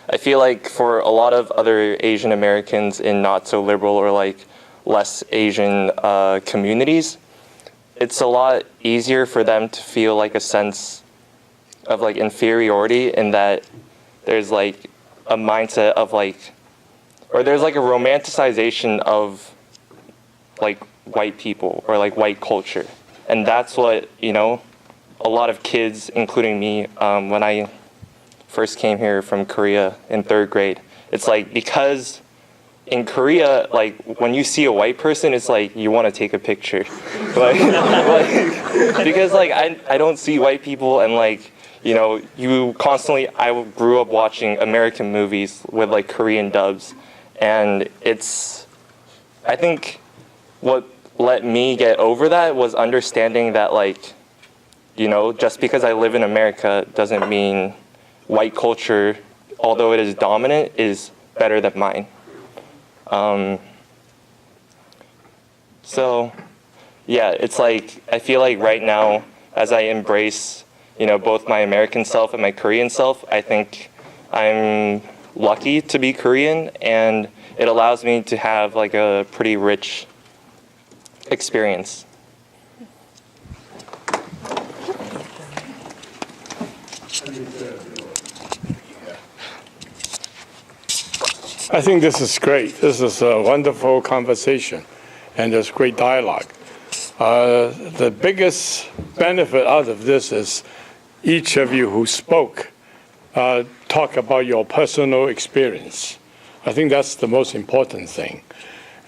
I feel like for a lot of other Asian Americans in not so liberal or less Asian communities, it's a lot easier for them to feel a sense of inferiority, in that there's a mindset of or there's a romanticization of white people or white culture. And that's what, a lot of kids, including me, when I first came here from Korea in 3rd grade, it's because in Korea, when you see a white person, it's you want to take a picture. Because I don't see white people, and you constantly, I grew up watching American movies with Korean dubs, and I think what let me get over that was understanding that just because I live in America doesn't mean white culture, although it is dominant, is better than mine. So yeah, it's I feel right now, as I embrace both my American self and my Korean self, I think I'm lucky to be Korean, and it allows me to have a pretty rich experience. I think this is great. This is a wonderful conversation, and there's great dialogue. The biggest benefit out of this is each of you who spoke talk about your personal experience. I think that's the most important thing.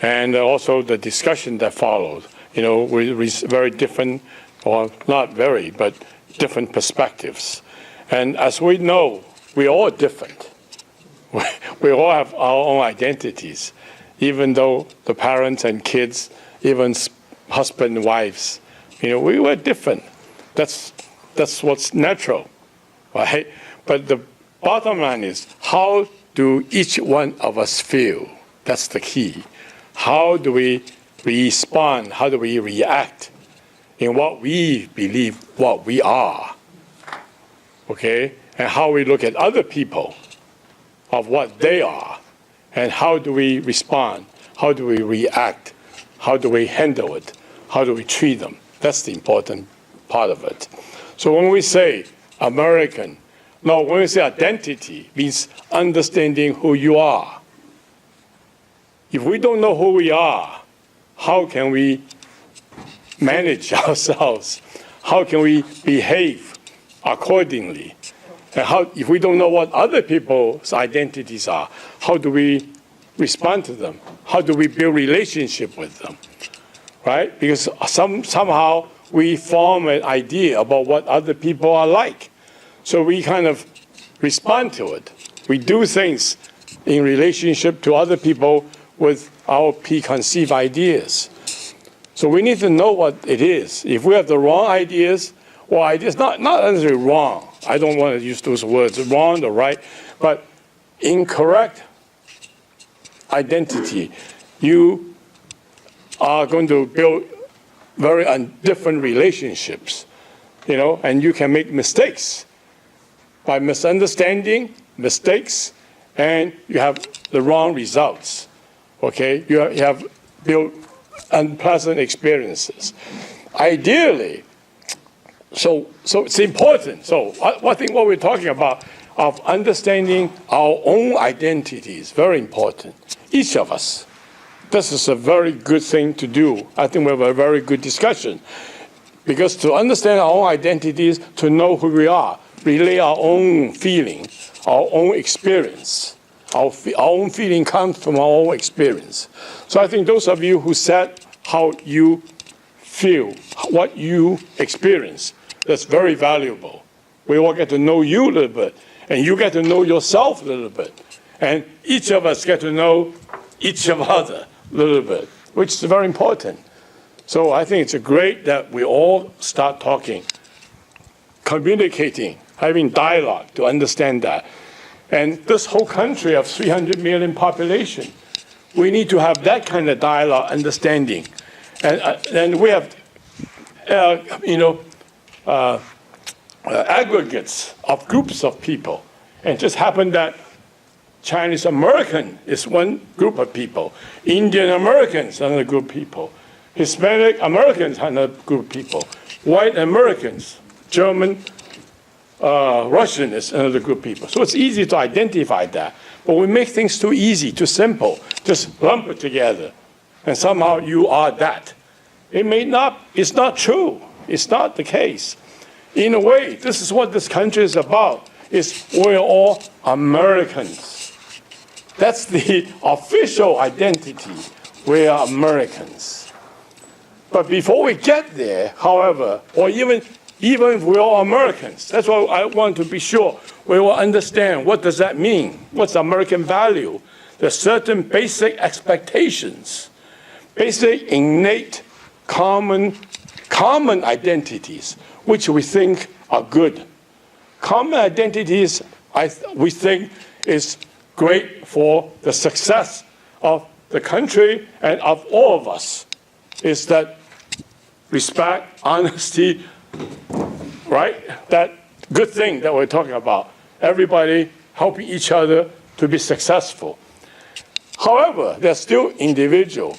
And also the discussion that followed, with very different, or not very, but different perspectives. And as we know, we're all different. We all have our own identities, even though the parents and kids, even husband and wives, we were different. That's what's natural, right? But the bottom line is, how do each one of us feel? That's the key. How do we respond? How do we react in what we believe, what we are? Okay? And how we look at other people of what they are, and how do we respond? How do we react? How do we handle it? How do we treat them? That's the important part of it. So when we say American, no, when we say identity, means understanding who you are. If we don't know who we are, how can we manage ourselves? How can we behave accordingly? And if we don't know what other people's identities are, how do we respond to them? How do we build relationship with them? Right? Because somehow we form an idea about what other people are like. So we kind of respond to it. We do things in relationship to other people with our preconceived ideas. So we need to know what it is. If we have the wrong ideas, or ideas, not necessarily wrong, I don't want to use those words, wrong or right, but incorrect identity, you are going to build very different relationships, and you can make mistakes by misunderstanding, mistakes, and you have the wrong results, okay? You have built unpleasant experiences. Ideally, so it's important. So I think what we're talking about of understanding our own identity is very important. Each of us. This is a very good thing to do. I think we have a very good discussion. Because to understand our own identities, to know who we are, relay our own feeling, our own experience. Our own feeling comes from our own experience. So I think those of you who said how you feel, what you experience, that's very valuable. We all get to know you a little bit, and you get to know yourself a little bit. And each of us get to know each of other a little bit, which is very important. So I think it's great that we all start talking, communicating, having dialogue to understand that. And this whole country of 300 million population, we need to have that kind of dialogue, understanding. And we have, aggregates of groups of people. And it just happened that Chinese American is one group of people. Indian Americans, another group of people. Hispanic Americans, another group of people. White Americans, German, Russian is another group of people. So it's easy to identify that. But we make things too easy, too simple. Just lump it together. And somehow you are that. It's not true. It's not the case. In a way, this is what this country is about. We're all Americans. That's the official identity. We are Americans. But before we get there, however, or even if we're all Americans, that's why I want to be sure we will understand what does that mean? What's American value? There's certain basic expectations, basic innate common identities, which we think are good. Common identities, we think, is great for the success of the country and of all of us. Is that respect, honesty, right? That good thing that we're talking about. Everybody helping each other to be successful. However, there's still individual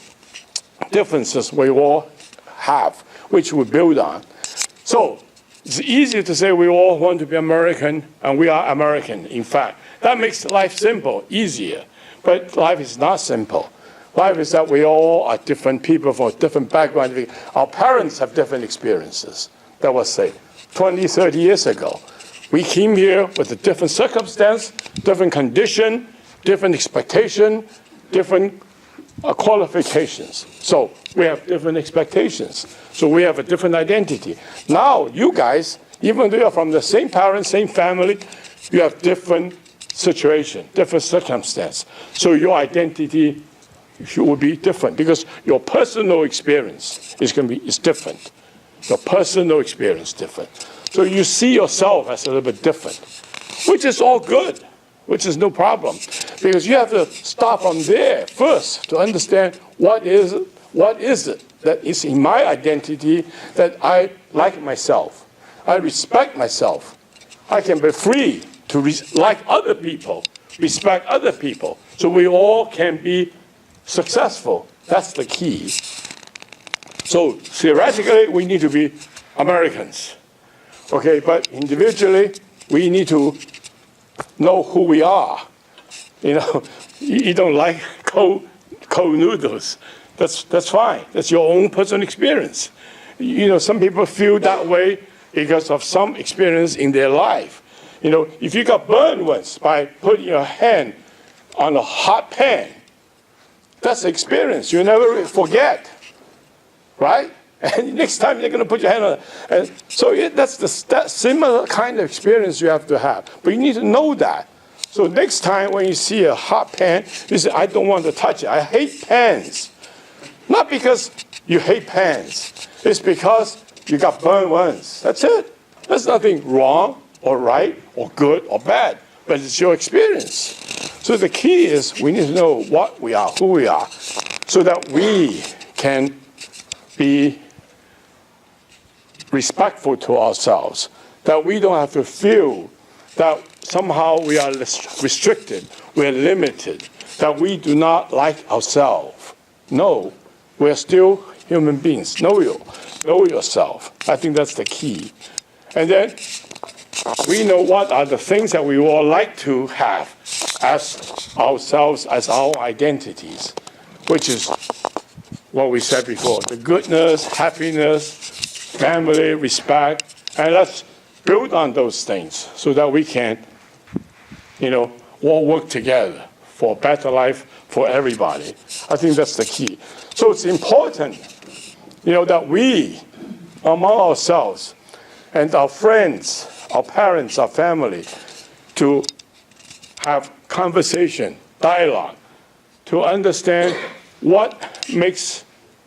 differences we all have, which we build on. So it's easy to say we all want to be American, and we are American, in fact. That makes life simple, easier. But life is not simple. Life is that we all are different people from different backgrounds. Our parents have different experiences. That was, say, 20, 30 years ago. We came here with a different circumstance, different condition, different expectation, different qualifications. So we have different expectations. So we have a different identity. Now, you guys, even though you're from the same parents, same family, you have different situation, different circumstance. So your identity will be different because your personal experience is different. Your personal experience is different. So you see yourself as a little bit different, which is all good, which is no problem. Because you have to start from there first to understand what is it that is in my identity that I like myself. I respect myself. I can be free to like other people, respect other people. So we all can be successful. That's the key. So theoretically, we need to be Americans. Okay, but individually, we need to know who we are. You know, you don't like cold noodles. That's fine. That's your own personal experience. You know, some people feel that way because of some experience in their life. You know, if you got burned once by putting your hand on a hot pan, that's the experience you never forget, right? And next time you're going to put your hand on it. And so that's that similar kind of experience you have to have. But you need to know that. So next time when you see a hot pan, you say, I don't want to touch it. I hate pans. Not because you hate pans. It's because you got burned once. That's it. There's nothing wrong or right or good or bad. But it's your experience. So the key is we need to know what we are, who we are, so that we can be respectful to ourselves, that we don't have to feel that somehow we are restricted, we're limited, that we do not like ourselves. No, we're still human beings. Know yourself. I think that's the key. And then we know what are the things that we all like to have as ourselves, as our identities, which is what we said before, the goodness, happiness, family, respect, and let's build on those things so that we can, all work together for a better life for everybody. I think that's the key. So it's important, that we, among ourselves, and our friends, our parents, our family, to have conversation, dialogue, to understand what makes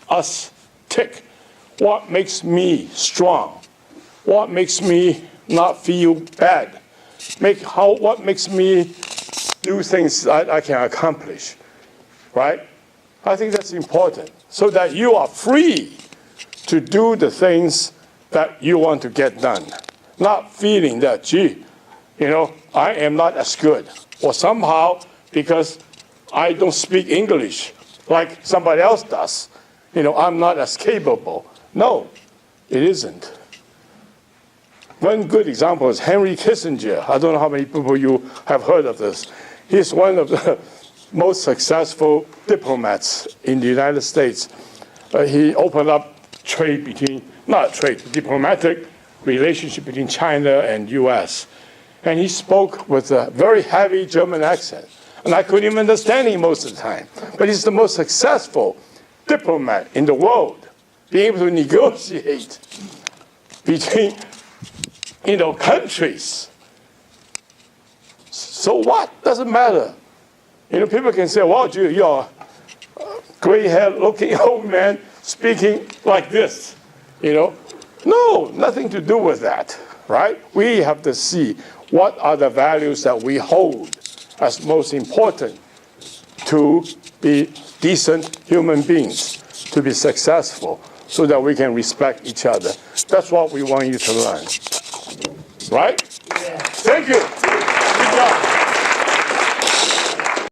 us tick, what makes me strong, what makes me not feel bad, what makes me do things that I can accomplish, right? I think that's important, so that you are free to do the things that you want to get done, not feeling that, I am not as good, or somehow because I don't speak English like somebody else does, I'm not as capable. No, it isn't. One good example is Henry Kissinger. I don't know how many people you have heard of this. He's one of the most successful diplomats in the United States. He opened up diplomatic relationship between China and U.S. And he spoke with a very heavy German accent. And I couldn't even understand him most of the time. But he's the most successful diplomat in the world, being able to negotiate between, countries. So what? Doesn't matter. People can say, well, you're a gray-haired looking old man speaking like this, No, nothing to do with that, right? We have to see what are the values that we hold as most important to be decent human beings, to be successful, so that we can respect each other. That's what we want you to learn. Right? Yeah. Thank you.